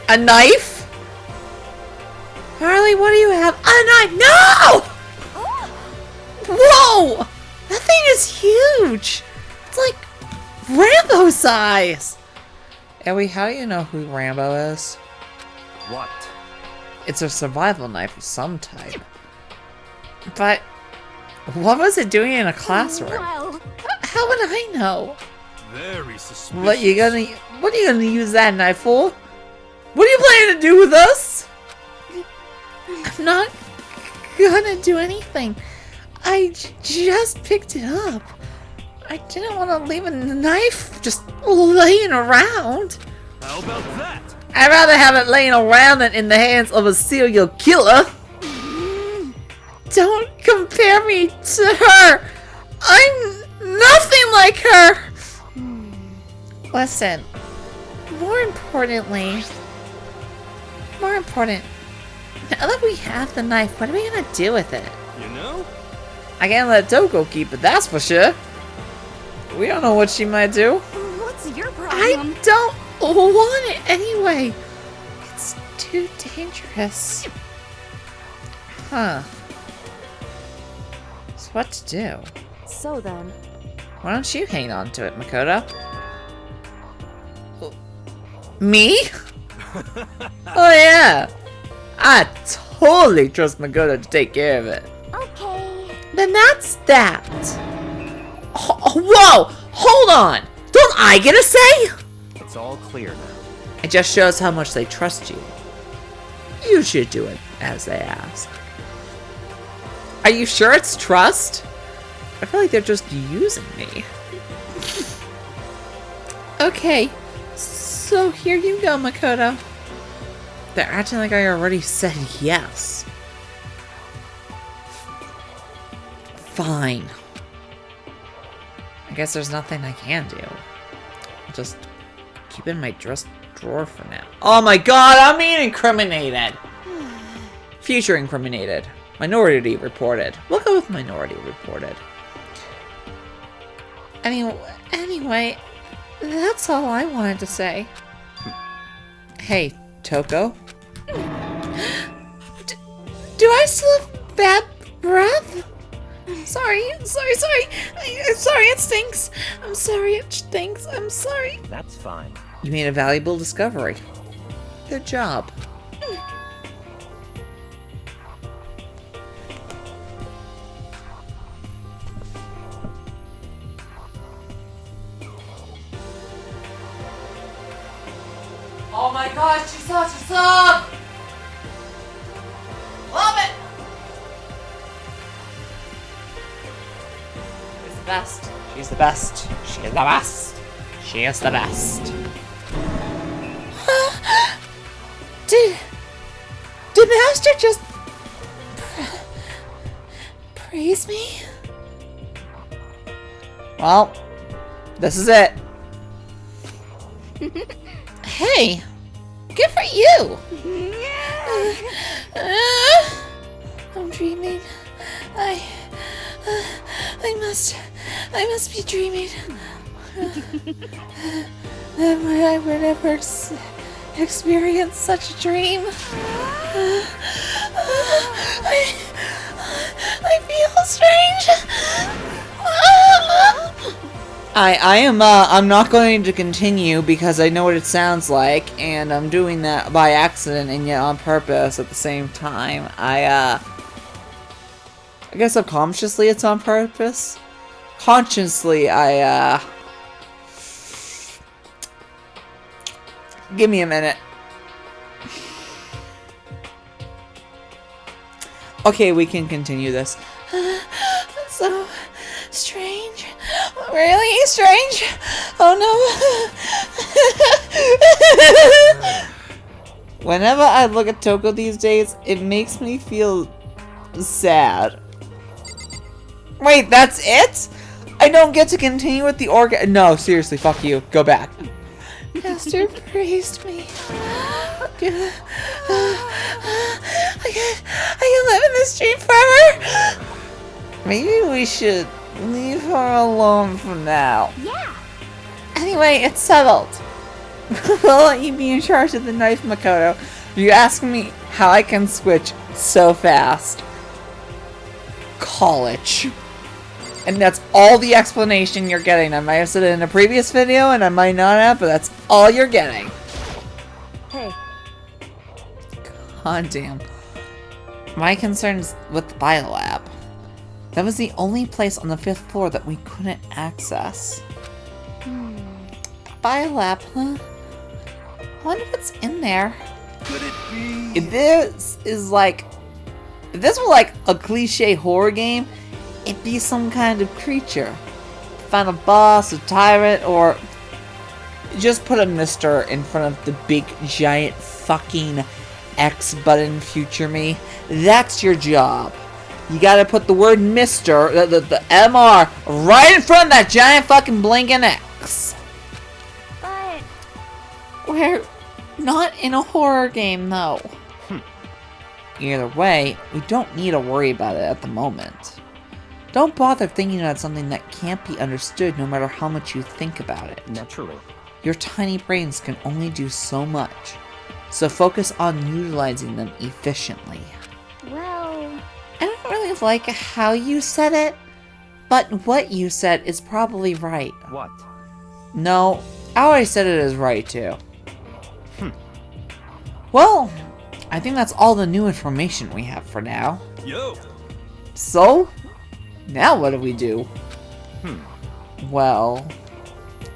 [SPEAKER 1] A knife? Harley, what do you have? A knife? No! Whoa! That thing is huge! It's like Rambo size! Ellie, how do you know who Rambo is?
[SPEAKER 6] What?
[SPEAKER 1] It's a survival knife of some type. But what was it doing in a classroom?
[SPEAKER 5] Well,
[SPEAKER 1] How would I know?
[SPEAKER 4] Very suspicious.
[SPEAKER 1] What are you gonna use that knife for? What are you planning to do with us? I'm not gonna do anything. I just picked it up. I didn't want to leave a knife just laying around.
[SPEAKER 4] How about that?
[SPEAKER 1] I'd rather have it laying around than in the hands of a serial killer. Don't compare me to her. I'm nothing like her. Listen, more important, now that we have the knife, what are we gonna do with it?
[SPEAKER 4] You know?
[SPEAKER 1] I can't let Toko keep it, that's for sure. We don't know what she might do.
[SPEAKER 5] what's your problem?
[SPEAKER 1] I don't want it anyway. It's too dangerous. Huh. So what to do?
[SPEAKER 2] So then,
[SPEAKER 1] Why don't you hang on to it, Makoto? Me? Oh yeah! I totally trust Makoto to take care of it.
[SPEAKER 5] Okay.
[SPEAKER 1] Then that's that. Whoa! Hold on! Don't I get a say?
[SPEAKER 6] It's all clear now.
[SPEAKER 1] It just shows how much they trust you. You should do it as they ask. Are you sure it's trust? I feel like they're just using me. Okay, so here you go, Makoto. They're acting like I already said yes. Fine. I guess there's nothing I can do. I'll just keep it in my dress drawer for now. Oh my god, I'm being incriminated! Future incriminated. Minority reported. We'll go with minority reported. Anyway, That's all I wanted to say. Hey, Toko. Do I still have bad breath? Sorry. I'm sorry, it stinks. I'm sorry, it stinks. I'm sorry.
[SPEAKER 6] That's fine.
[SPEAKER 1] You made a valuable discovery. Good job. Oh my gosh, she's such a sub! Love it! She's the best. She's the best. She is the best. She is the best. Did Master just praise me? Well, this is it. Hey, good for you. I'm dreaming. I must be dreaming. That I would ever experience such a dream. I feel strange. I'm not going to continue because I know what it sounds like, and I'm doing that by accident and yet on purpose at the same time. I guess subconsciously it's on purpose. Consciously, give me a minute. Okay, we can continue this. So strange. Really strange. Oh no. Whenever I look at Toko these days, it makes me feel sad. Wait, that's it? I don't get to continue with the organ. No, seriously, fuck you. Go back. Master praised me. I can live in this dream forever. Maybe we should leave her alone for now.
[SPEAKER 5] Yeah.
[SPEAKER 1] Anyway, it's settled. We'll let you be in charge of the knife, Makoto. You ask me how I can switch so fast. College. And that's all the explanation you're getting. I might have said it in a previous video, and I might not have, but that's all you're getting.
[SPEAKER 2] Hey,
[SPEAKER 1] God damn. My concern is with the biolab. That was the only place on the 5th floor that we couldn't access. Biolab, huh? I wonder what's in there.
[SPEAKER 4] Could it be?
[SPEAKER 1] If this is like... If this were like a cliche horror game, it'd be some kind of creature. Find a boss, a tyrant, or... Just put a Mister in front of the big, giant, fucking X button future me. That's your job. You gotta put the word Mister, the MR, right in front of that giant fucking blinking X.
[SPEAKER 5] But
[SPEAKER 1] We're not in a horror game, though. Either way, we don't need to worry about it at the moment. Don't bother thinking about something that can't be understood no matter how much you think about it.
[SPEAKER 6] Naturally.
[SPEAKER 1] Your tiny brains can only do so much, so focus on utilizing them efficiently.
[SPEAKER 5] well,
[SPEAKER 1] I don't really like how you said it, but what you said is probably right.
[SPEAKER 6] What?
[SPEAKER 1] No, how I said it is right too. Well, I think that's all the new information we have for now.
[SPEAKER 4] Yo.
[SPEAKER 1] So, now what do we do? Well,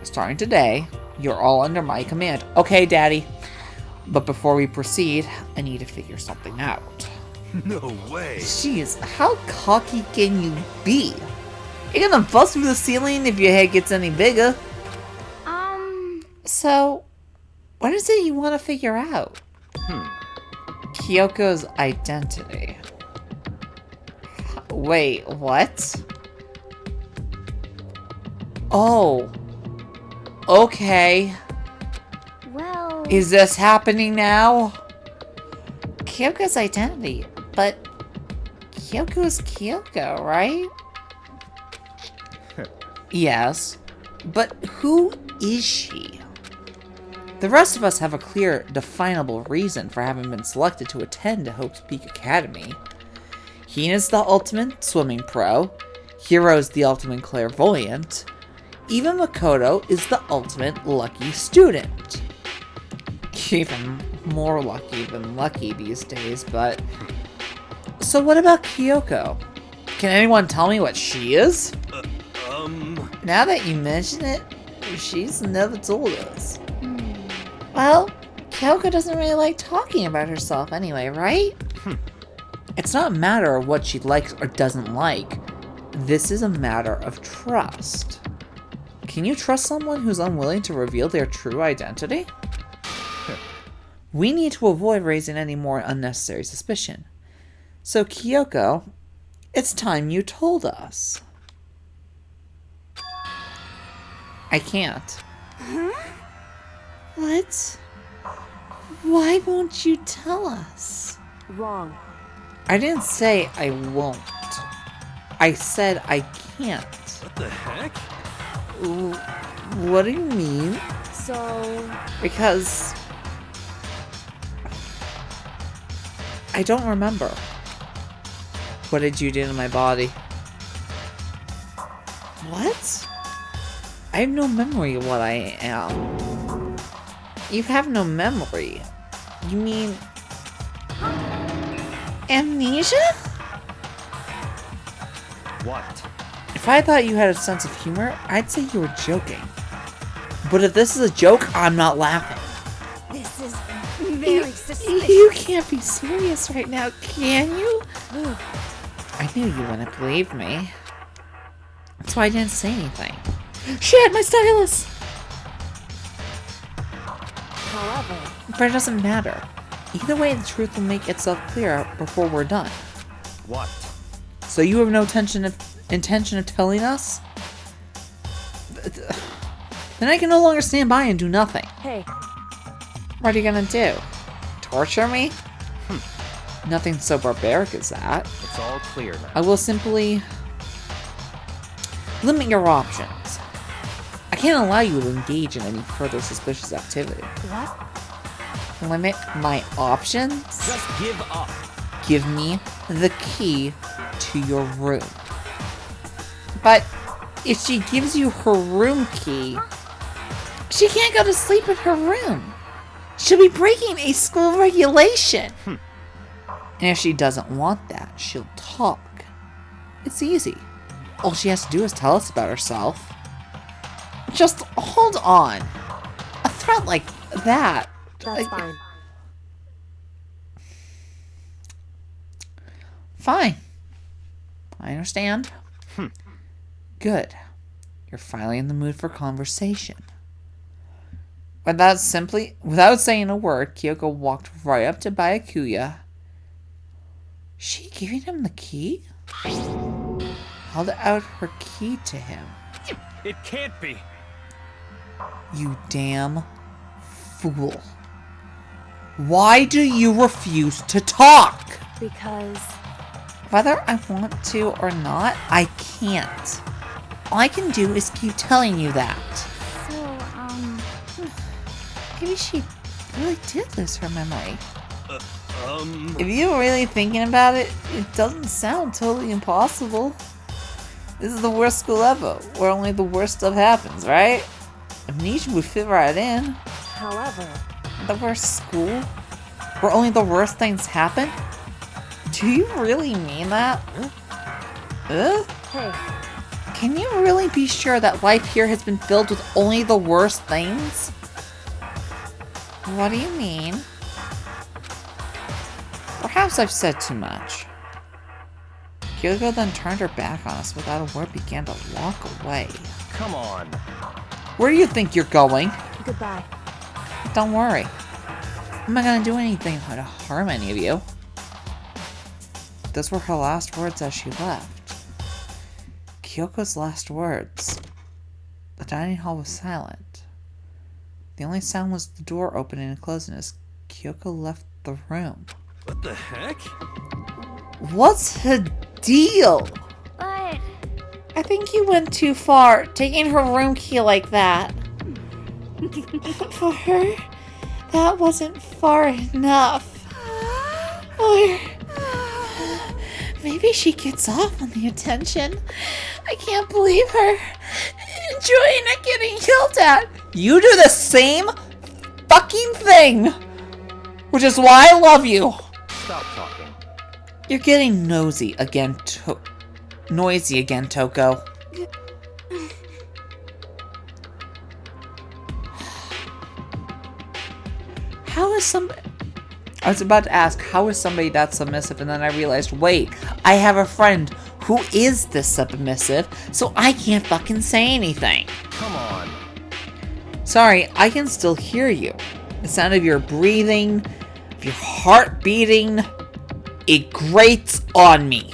[SPEAKER 1] starting today, you're all under my command. Okay, Daddy. But before we proceed, I need to figure something out.
[SPEAKER 4] No way.
[SPEAKER 1] Jeez, how cocky can you be? You're gonna bust through the ceiling if your head gets any bigger. So, what is it you want to figure out? Kyoko's identity. Wait, what? Oh. Okay.
[SPEAKER 5] well,
[SPEAKER 1] Is this happening now? Kyoko's identity, but Kyoko's Kyoko, right? Yes, but who is she? The rest of us have a clear, definable reason for having been selected to attend Hope's Peak Academy. Hina's the ultimate swimming pro, Hiro's the ultimate clairvoyant, even Makoto is the ultimate lucky student. Even more lucky than lucky these days, but... So what about Kyoko? Can anyone tell me what she is? Now that you mention it, she's never told us. Well, Kyoko doesn't really like talking about herself anyway, right? It's not a matter of what she likes or doesn't like. This is a matter of trust. Can you trust someone who's unwilling to reveal their true identity? We need to avoid raising any more unnecessary suspicion. So, Kyoko, it's time you told us. I can't. What? Why won't you tell us?
[SPEAKER 2] Wrong.
[SPEAKER 1] I didn't say I won't. I said I can't.
[SPEAKER 4] What the heck?
[SPEAKER 1] What do you mean?
[SPEAKER 2] So...
[SPEAKER 1] Because... I don't remember. What did you do to my body? What? I have no memory of what I am. You have no memory? You mean... amnesia?
[SPEAKER 6] What?
[SPEAKER 1] If I thought you had a sense of humor, I'd say you were joking. But if this is a joke, I'm not laughing.
[SPEAKER 2] This is very suspicious.
[SPEAKER 1] You can't be serious right now, can you? I knew you wouldn't believe me. That's why I didn't say anything. Shit, my stylus!
[SPEAKER 2] However...
[SPEAKER 1] But it doesn't matter. Either way, the truth will make itself clear before we're done.
[SPEAKER 6] What?
[SPEAKER 1] So you have no intention of telling us? Then I can no longer stand by and do nothing.
[SPEAKER 2] Hey,
[SPEAKER 1] What are you gonna do? Torture me? Nothing so barbaric as that.
[SPEAKER 6] It's all clear now.
[SPEAKER 1] I will simply limit your options. I can't allow you to engage in any further suspicious activity.
[SPEAKER 2] what?
[SPEAKER 1] Limit my options?
[SPEAKER 6] Just give up.
[SPEAKER 1] Give me the key to your room. But if she gives you her room key, she can't go to sleep in her room. She'll be breaking a school regulation. And if she doesn't want that, she'll talk. It's easy. All she has to do is tell us about herself. Just hold on. A threat like that.
[SPEAKER 2] That's fine.
[SPEAKER 1] Fine. I understand. Good. You're finally in the mood for conversation. Without saying a word, Kyoko walked right up to Byakuya. She giving him the key? Held out her key to him.
[SPEAKER 6] It can't be.
[SPEAKER 1] You damn fool. Why do you refuse to talk?
[SPEAKER 2] Because...
[SPEAKER 1] Whether I want to or not, I can't. All I can do is keep telling you that.
[SPEAKER 5] So,
[SPEAKER 1] Maybe she really did lose her memory. If you're really thinking about it, it doesn't sound totally impossible. This is the worst school ever, where only the worst stuff happens, right? Amnesia would fit right in.
[SPEAKER 2] However...
[SPEAKER 1] The worst school? Where only the worst things happen? Do you really mean that?
[SPEAKER 2] Hey,
[SPEAKER 1] Can you really be sure that life here has been filled with only the worst things? What do you mean? Perhaps I've said too much. Kyoko then turned her back on us without a word, began to walk away.
[SPEAKER 6] Come on.
[SPEAKER 1] Where do you think you're going?
[SPEAKER 2] goodbye.
[SPEAKER 1] Don't worry. I'm not gonna do anything to harm any of you. Those were her last words as she left. Kyoko's last words. The dining hall was silent. The only sound was the door opening and closing as Kyoko left the room.
[SPEAKER 4] What the heck?
[SPEAKER 1] What's the deal?
[SPEAKER 5] but
[SPEAKER 1] I think you went too far, taking her room key like that.
[SPEAKER 3] For her, that wasn't far enough. Or maybe she gets off on the attention. I can't believe her enjoying it getting yelled at.
[SPEAKER 1] You do the same fucking thing, which is why I love you.
[SPEAKER 6] Stop talking.
[SPEAKER 1] You're getting noisy again, Toko. How is somebody... I was about to ask, how is somebody that submissive? And then I realized, wait, I have a friend who is this submissive, so I can't fucking say anything.
[SPEAKER 6] Come on.
[SPEAKER 1] Sorry, I can still hear you. The sound of your breathing, of your heart beating, it grates on me.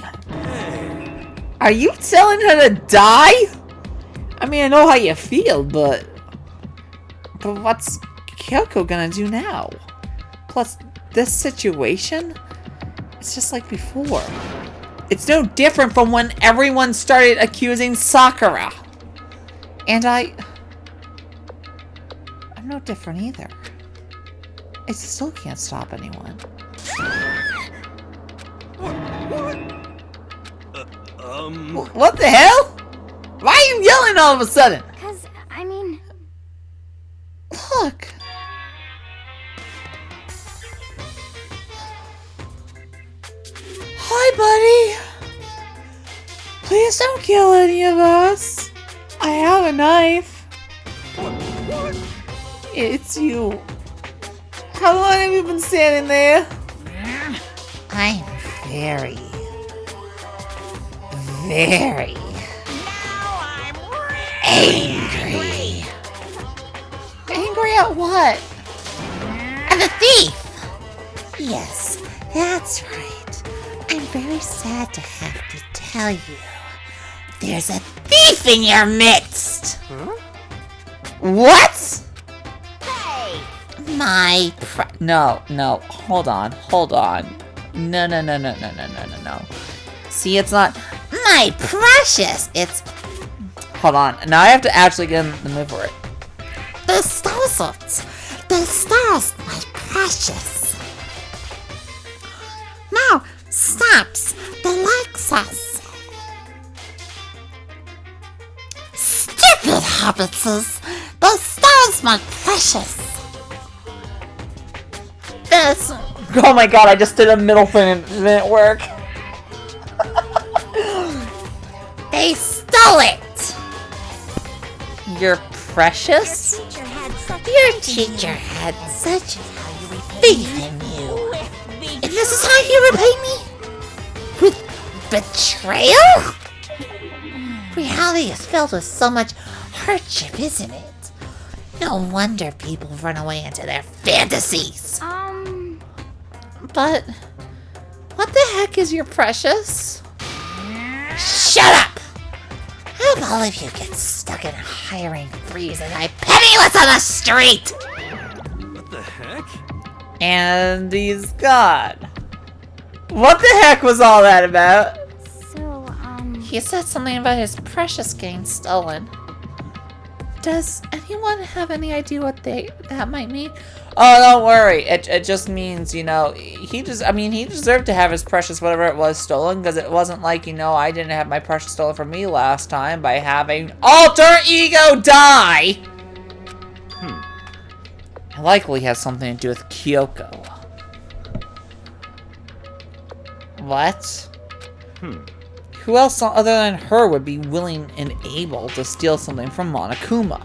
[SPEAKER 1] Are you telling her to die? I mean, I know how you feel, but what's Kyoko gonna do now? Plus, this situation, it's just like before. It's no different from when everyone started accusing Sakura. And I'm no different either. I still can't stop anyone. What the hell? Why are you yelling all of a sudden?
[SPEAKER 5] Cause, I mean...
[SPEAKER 1] Look. Hi, buddy. Please don't kill any of us. I have a knife. It's you. How long have you been standing there?
[SPEAKER 3] I'm very angry.
[SPEAKER 1] Angry at what?
[SPEAKER 3] I'm a thief! Yes, that's right. I'm very sad to have to tell you. There's a thief in your midst!
[SPEAKER 1] What?
[SPEAKER 3] My
[SPEAKER 1] No, hold on. No. See, it's not...
[SPEAKER 3] my precious! It's
[SPEAKER 1] Hold on, now I have to actually get in the mood for it.
[SPEAKER 3] the stars. The stars, my precious. Now, stops the Lexus. Stupid hobbitses. The stars, my precious. This.
[SPEAKER 1] Oh my god, I just did a middle thing and it didn't work.
[SPEAKER 3] They stole it.
[SPEAKER 1] You're precious?
[SPEAKER 3] Your teacher had such faith in you. And this is how you repay me? With betrayal? Reality is filled with so much hardship, isn't it? No wonder people run away into their fantasies.
[SPEAKER 1] But what the heck is your precious?
[SPEAKER 3] Shut up! I hope all of you get stuck in a hiring freeze and die penniless on the street!
[SPEAKER 4] What the heck?
[SPEAKER 1] And he's gone. What the heck was all that about?
[SPEAKER 5] So,
[SPEAKER 1] He said something about his precious getting stolen. Does anyone have any idea what that might mean? Oh, don't worry. It just means, you know, he deserved to have his precious whatever it was stolen, because it wasn't like, you know, I didn't have my precious stolen from me last time by having alter ego die. It likely has something to do with Kyoko. What? Who else other than her would be willing and able to steal something from Monokuma?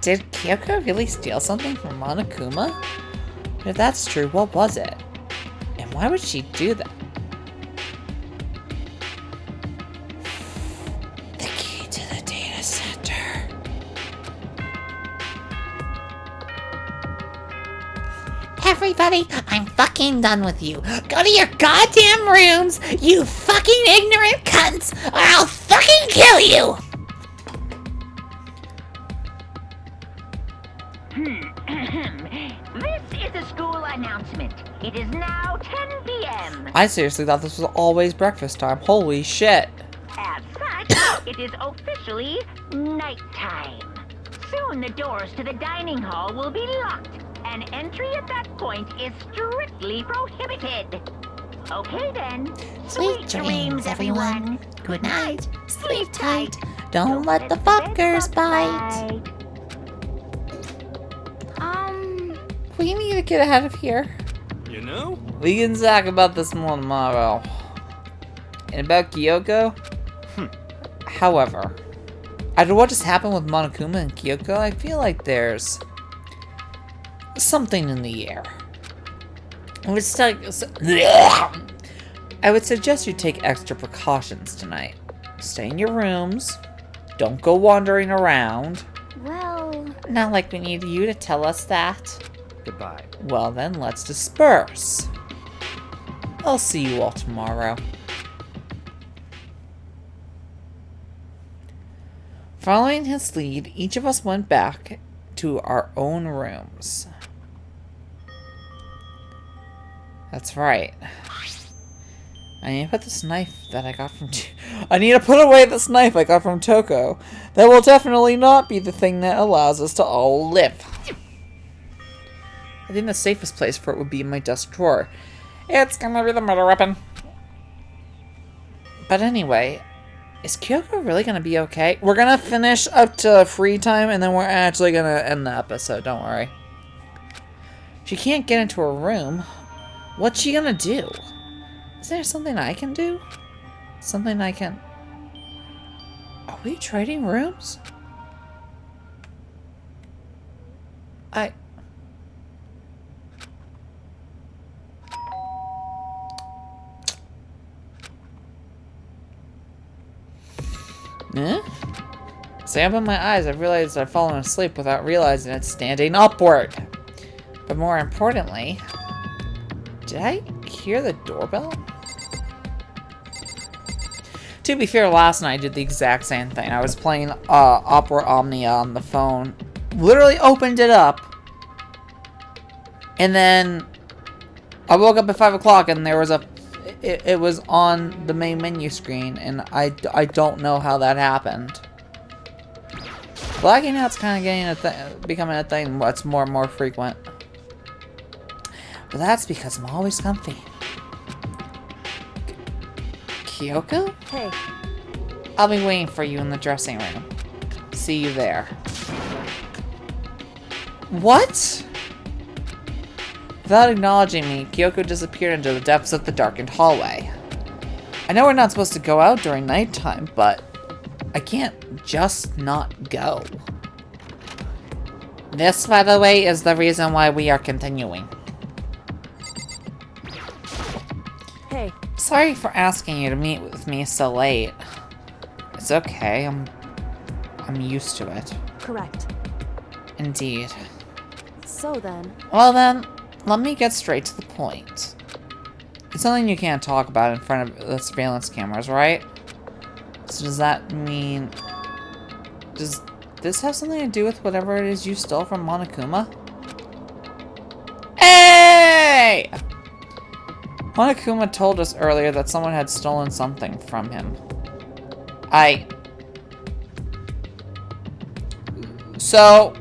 [SPEAKER 1] Did Kyoko really steal something from Monokuma? If that's true, what was it? And why would she do that? The key to the data center.
[SPEAKER 3] Everybody, I'm fucking done with you. Go to your goddamn rooms, you fucking ignorant cunts, or I'll fucking kill you!
[SPEAKER 8] This is a school announcement. It is now 10 p.m.
[SPEAKER 1] I seriously thought this was always breakfast time. Holy shit.
[SPEAKER 8] As such, it is officially nighttime. Soon the doors to the dining hall will be locked, and entry at that point is strictly prohibited. Okay then.
[SPEAKER 3] Sweet dreams, everyone. Good night. Sleep tight. Don't let the fuckers bite.
[SPEAKER 1] We need to get out of here.
[SPEAKER 4] You know?
[SPEAKER 1] We can talk about this more tomorrow. And about Kyoko? However, after what just happened with Monokuma and Kyoko, I feel like there's something in the air. I would suggest you take extra precautions tonight. Stay in your rooms. Don't go wandering around.
[SPEAKER 5] Well,
[SPEAKER 1] Not like we need you to tell us that.
[SPEAKER 6] Goodbye.
[SPEAKER 1] Well then, let's disperse. I'll see you all tomorrow. Following his lead, each of us went back to our own rooms. That's right. I need to put this knife that I got from... I need to put away this knife I got from Toko. That will definitely not be the thing that allows us to all live. I think the safest place for it would be in my desk drawer. It's gonna be the murder weapon. But anyway, is Kyoko really gonna be okay? We're gonna finish up to free time and then we're actually gonna end the episode, don't worry. She can't get into her room. What's she gonna do? Is there something I can do? Something I can... Are we trading rooms? Eh? As I open my eyes, I realized I've fallen asleep without realizing it's standing upward. But more importantly, did I hear the doorbell? To be fair, last night I did the exact same thing. I was playing Opera Omnia on the phone. Literally opened it up. And then I woke up at 5 o'clock and there was a... It was on the main menu screen, and I don't know how that happened. Blacking out's kind of becoming a thing that's more and more frequent. But that's because I'm always comfy. Kyoko?
[SPEAKER 2] Hey,
[SPEAKER 1] I'll be waiting for you in the dressing room. See you there. What? Without acknowledging me, Kyoko disappeared into the depths of the darkened hallway. I know we're not supposed to go out during nighttime, but I can't just not go. This, by the way, is the reason why we are continuing.
[SPEAKER 2] hey,
[SPEAKER 1] Sorry for asking you to meet with me so late. It's okay, I'm used to it.
[SPEAKER 2] correct.
[SPEAKER 1] Indeed.
[SPEAKER 2] So then,
[SPEAKER 1] Well then, let me get straight to the point. It's something you can't talk about in front of the surveillance cameras, right? So does that mean... Does this have something to do with whatever it is you stole from Monokuma? Hey! Monokuma told us earlier that someone had stolen something from him. So,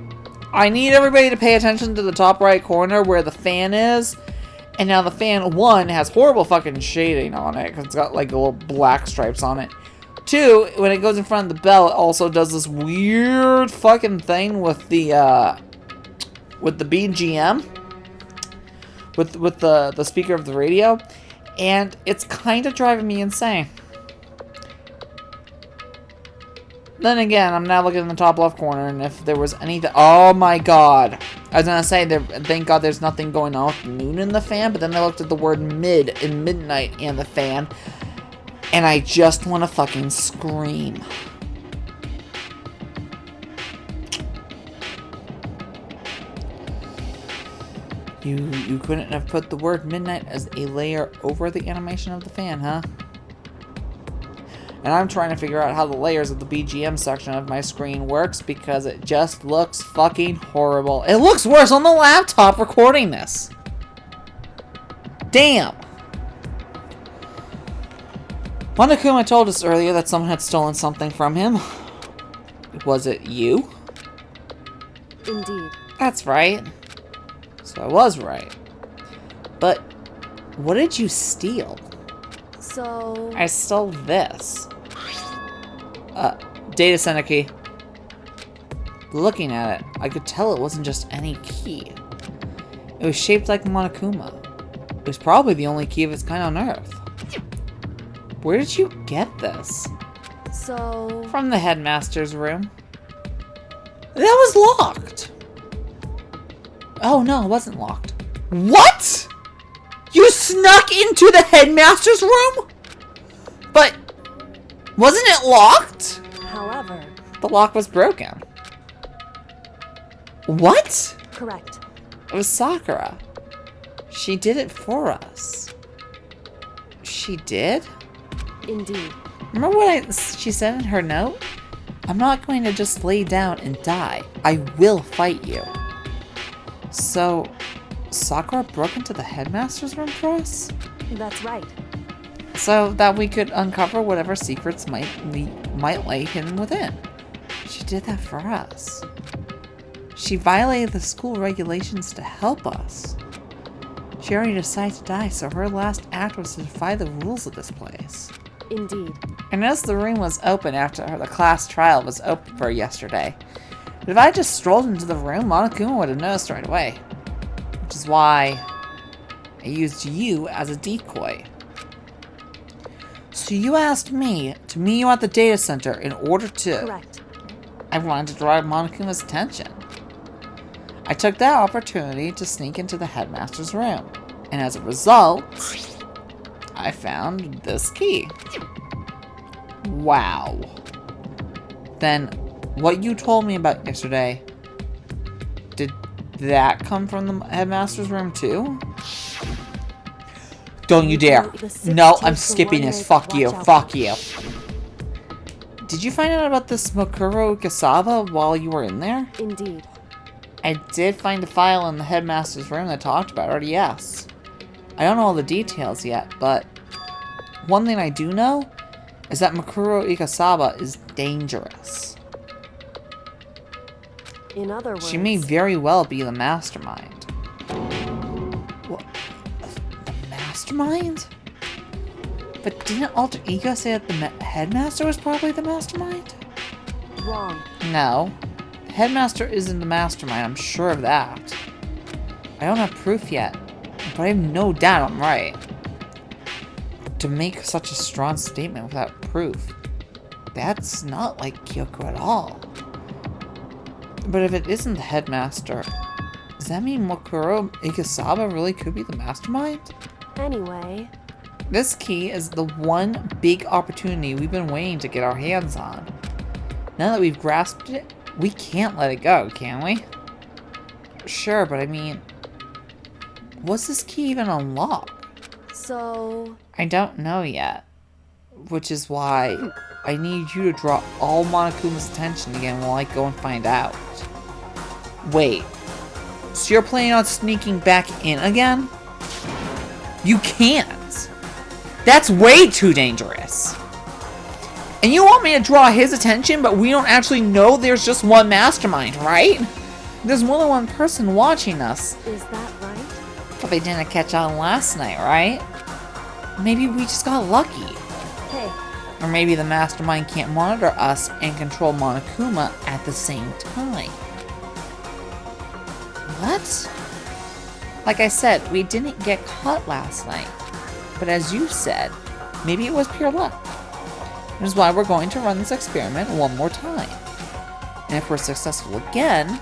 [SPEAKER 1] I need everybody to pay attention to the top right corner where the fan is. And now the fan, 1, has horrible fucking shading on it, because it's got like little black stripes on it. 2, when it goes in front of the bell, it also does this weird fucking thing with the BGM. With the speaker of the radio. And it's kind of driving me insane. Then again, I'm now looking in the top left corner, and if there was anything... Oh my god. I was gonna say, thank god there's nothing going on with noon in the fan, but then I looked at the word mid and midnight in the fan, and I just want to fucking scream. You couldn't have put the word midnight as a layer over the animation of the fan, huh? And I'm trying to figure out how the layers of the BGM section of my screen works because it just looks fucking horrible. It looks worse on the laptop recording this. Damn. Monokuma told us earlier that someone had stolen something from him. Was it you?
[SPEAKER 2] Indeed.
[SPEAKER 1] That's right. So I was right. But what did you steal?
[SPEAKER 2] So...
[SPEAKER 1] I stole this. Data center key. Looking at it, I could tell it wasn't just any key. It was shaped like Monokuma. It was probably the only key of its kind on Earth. Where did you get this?
[SPEAKER 2] So...
[SPEAKER 1] From the headmaster's room. That was locked! Oh no, it wasn't locked. What?! You snuck into the headmaster's room?! But... wasn't it locked?!
[SPEAKER 2] However...
[SPEAKER 1] The lock was broken. What?!
[SPEAKER 2] Correct.
[SPEAKER 1] It was Sakura. She did it for us. She did?
[SPEAKER 2] Indeed.
[SPEAKER 1] Remember what she said in her note? I'm not going to just lay down and die. I will fight you. So, Sakura broke into the headmaster's room for us?
[SPEAKER 2] That's right.
[SPEAKER 1] So that we could uncover whatever secrets might lay hidden within. She did that for us. She violated the school regulations to help us. She already decided to die, so her last act was to defy the rules of this place.
[SPEAKER 2] Indeed.
[SPEAKER 1] And as the room was open after the class trial was open for yesterday, but if I just strolled into the room, Monokuma would have noticed right away. Which is why I used you as a decoy. So you asked me to meet you at the data center in order to...
[SPEAKER 2] Correct.
[SPEAKER 1] I wanted to draw Monokuma's attention. I took that opportunity to sneak into the headmaster's room. And as a result, I found this key. Wow. Then, what you told me about yesterday, did that come from the headmaster's room too? Don't you dare. No, I'm skipping this. Fuck you. Fuck you. Did you find out about this Makuro Ukasawa while you were in there?
[SPEAKER 2] Indeed.
[SPEAKER 1] I did find a file in the headmaster's room that talked about it, yes. I don't know all the details yet, but one thing I do know is that Makuro Ikasawa is dangerous.
[SPEAKER 2] In other words...
[SPEAKER 1] She may very well be the mastermind. What? The mastermind? But didn't Alter Ego say that the headmaster was probably the mastermind?
[SPEAKER 2] Wrong.
[SPEAKER 1] No. The headmaster isn't the mastermind, I'm sure of that. I don't have proof yet, but I have no doubt I'm right. To make such a strong statement without proof, that's not like Kyoko at all. But if it isn't the headmaster, does that mean Makuro Ikasawa really could be the mastermind?
[SPEAKER 2] Anyway...
[SPEAKER 1] This key is the one big opportunity we've been waiting to get our hands on. Now that we've grasped it, we can't let it go, can we? Sure, but I mean, was this key even unlocked?
[SPEAKER 2] So...
[SPEAKER 1] I don't know yet. Which is why I need you to draw all Monokuma's attention again while I go and find out. Wait, so you're planning on sneaking back in again? You can't! That's way too dangerous! And you want me to draw his attention, but we don't actually know there's just one mastermind, right? There's more than one person watching us.
[SPEAKER 2] Is that right?
[SPEAKER 1] But they didn't catch on last night, right? Maybe we just got lucky.
[SPEAKER 2] Hey.
[SPEAKER 1] Or maybe the mastermind can't monitor us and control Monokuma at the same time. What? Like I said, we didn't get caught last night. But as you said, maybe it was pure luck. Which is why we're going to run this experiment one more time. And if we're successful again,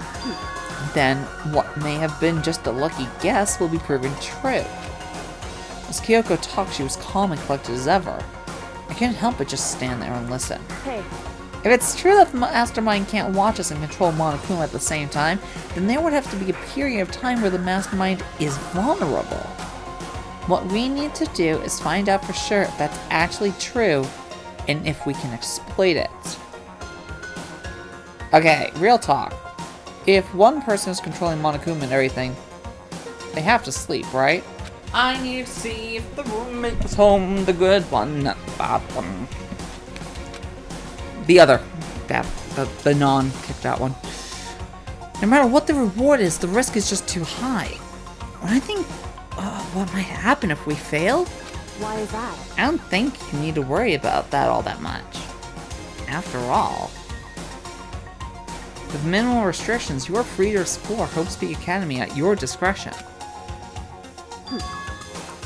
[SPEAKER 1] then what may have been just a lucky guess will be proven true. As Kyoko talked, she was calm and collected as ever. I couldn't help but just stand there and listen.
[SPEAKER 2] Hey.
[SPEAKER 1] If it's true that the mastermind can't watch us and control Monokuma at the same time, then there would have to be a period of time where the mastermind is vulnerable. What we need to do is find out for sure if that's actually true, and if we can exploit it. Okay, real talk. If one person is controlling Monokuma and everything, they have to sleep, right? I need to see if the roommate was home, the good one, not the bad one. The other. The non-kicked out one. No matter what the reward is, the risk is just too high. When I think what might happen if we fail,
[SPEAKER 2] Why is that?
[SPEAKER 1] I don't think you need to worry about that all that much. After all, with minimal restrictions, you are free to explore Hope Speak Academy at your discretion.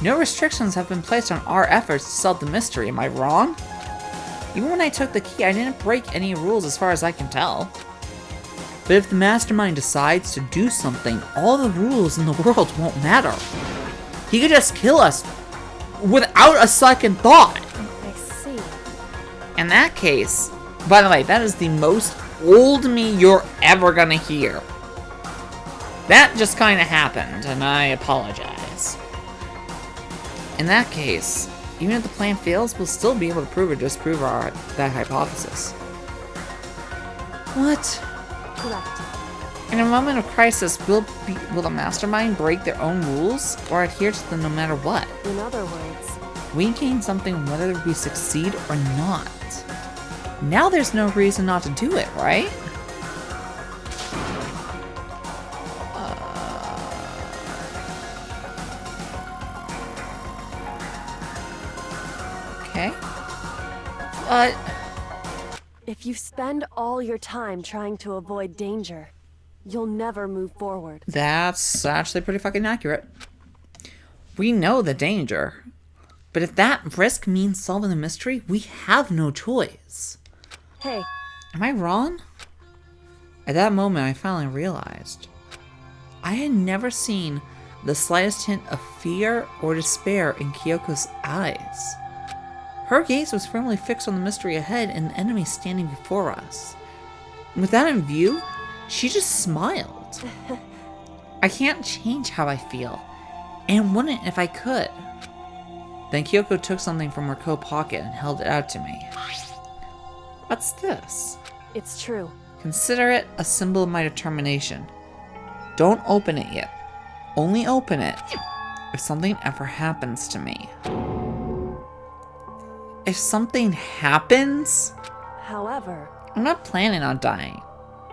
[SPEAKER 1] No restrictions have been placed on our efforts to solve the mystery, am I wrong? Even when I took the key, I didn't break any rules as far as I can tell. But if the mastermind decides to do something, all the rules in the world won't matter. He could just kill us without a second thought.
[SPEAKER 2] I see.
[SPEAKER 1] In that case, by the way, that is the most old me you're ever gonna hear. That just kinda happened, and I apologize. In that case, even if the plan fails, we'll still be able to prove or disprove that hypothesis. What?
[SPEAKER 2] Correct.
[SPEAKER 1] In a moment of crisis, will the mastermind break their own rules or adhere to them no matter what?
[SPEAKER 2] In other words,
[SPEAKER 1] We gain something whether we succeed or not. Now there's no reason not to do it, right? Okay. But
[SPEAKER 2] if you spend all your time trying to avoid danger, you'll never move forward.
[SPEAKER 1] that's actually pretty fucking accurate. We know the danger. But if that risk means solving the mystery, we have no choice.
[SPEAKER 2] Hey,
[SPEAKER 1] Am I wrong? At that moment, I finally realized. I had never seen the slightest hint of fear or despair in Kyoko's eyes. Her gaze was firmly fixed on the mystery ahead and the enemy standing before us. With that in view, she just smiled. I can't change how I feel, and wouldn't if I could. Then Kyoko took something from her coat pocket and held it out to me. What's this?
[SPEAKER 2] it's true.
[SPEAKER 1] Consider it a symbol of my determination. Don't open it yet. Only open it if something ever happens to me. If something happens?
[SPEAKER 2] However,
[SPEAKER 1] I'm not planning on dying,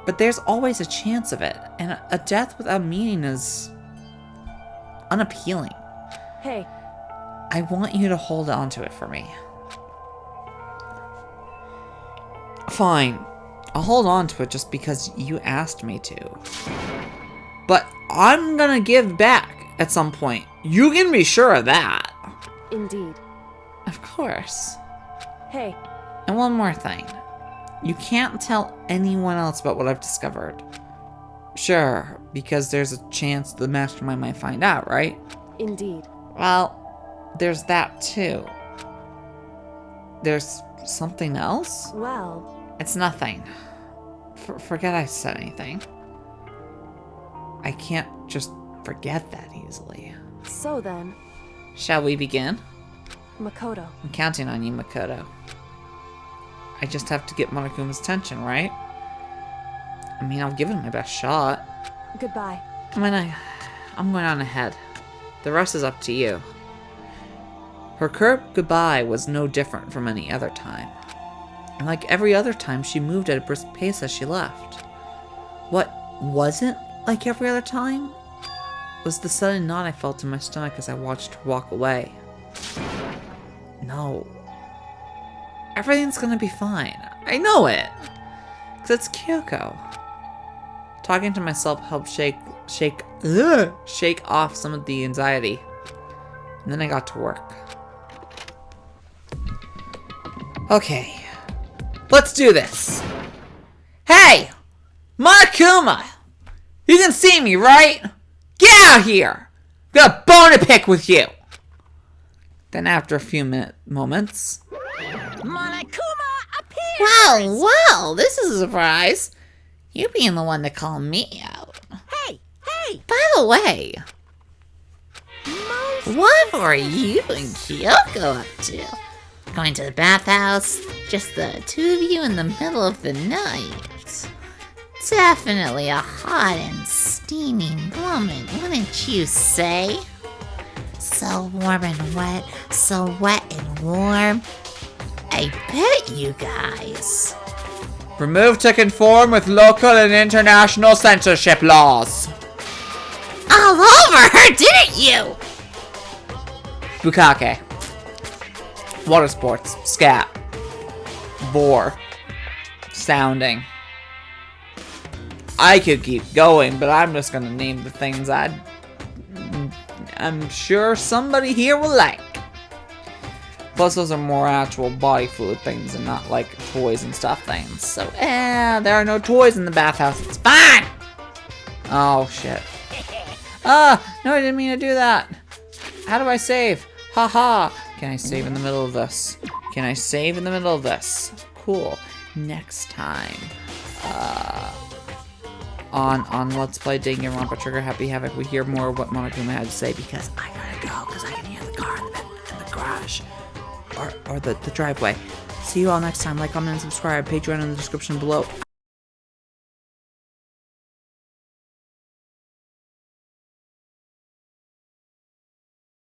[SPEAKER 1] but there's always a chance of it, and a death without meaning is unappealing.
[SPEAKER 2] hey,
[SPEAKER 1] I want you to hold on to it for me. Fine. I'll hold on to it just because you asked me to. But I'm gonna give back at some point. You can be sure of that.
[SPEAKER 2] indeed.
[SPEAKER 1] Of course.
[SPEAKER 2] Hey,
[SPEAKER 1] And one more thing. You can't tell anyone else about what I've discovered. Sure, because there's a chance the mastermind might find out, right?
[SPEAKER 2] indeed.
[SPEAKER 1] Well, there's that too. There's something else?
[SPEAKER 2] Well,
[SPEAKER 1] It's nothing. Forget I said anything. I can't just forget that easily.
[SPEAKER 2] so then,
[SPEAKER 1] Shall we begin?
[SPEAKER 2] Makoto.
[SPEAKER 1] I'm counting on you, Makoto. I just have to get Monokuma's attention, right? I mean, I'll give him my best shot.
[SPEAKER 2] Goodbye.
[SPEAKER 1] I'm going on ahead. The rest is up to you. Her curt goodbye was no different from any other time. And like every other time, she moved at a brisk pace as she left. What wasn't like every other time was the sudden knot I felt in my stomach as I watched her walk away. No. Everything's gonna be fine. I know it! 'Cause it's Kyoko. Talking to myself helped shake off some of the anxiety. And then I got to work. Okay. Let's do this. Hey! Monokuma! You can see me, right? Get out of here! I've got a bone to pick with you! Then after a few moments...
[SPEAKER 8] Monokuma appears!
[SPEAKER 3] Well, this is a surprise. You being the one to call me out.
[SPEAKER 8] Hey!
[SPEAKER 3] By the way, what were you and Kyoko up to? Going to the bathhouse? Just the two of you in the middle of the night? Definitely a hot and steaming moment, wouldn't you say? So warm and wet, so wet and warm. I bet you guys
[SPEAKER 1] Removed to conform with local and international censorship laws.
[SPEAKER 3] All over her, didn't you?
[SPEAKER 1] Bukake. Water sports. Scat. Bore. Sounding. I could keep going, but I'm just gonna name the things I'm sure somebody here will like. Plus, those are more actual body fluid things and not like toys and stuff things. So, there are no toys in the bathhouse. It's fine. Oh, shit. No, I didn't mean to do that. How do I save? Haha. Can I save in the middle of this? Can I save in the middle of this? Cool. Next time. On Let's Play Danganronpa Trigger Happy Havoc, we hear more of what Monokuma had to say because I gotta go because I can hear the car in the garage. Or the driveway. See you all next time. Like, comment, and subscribe. Patreon in the description below.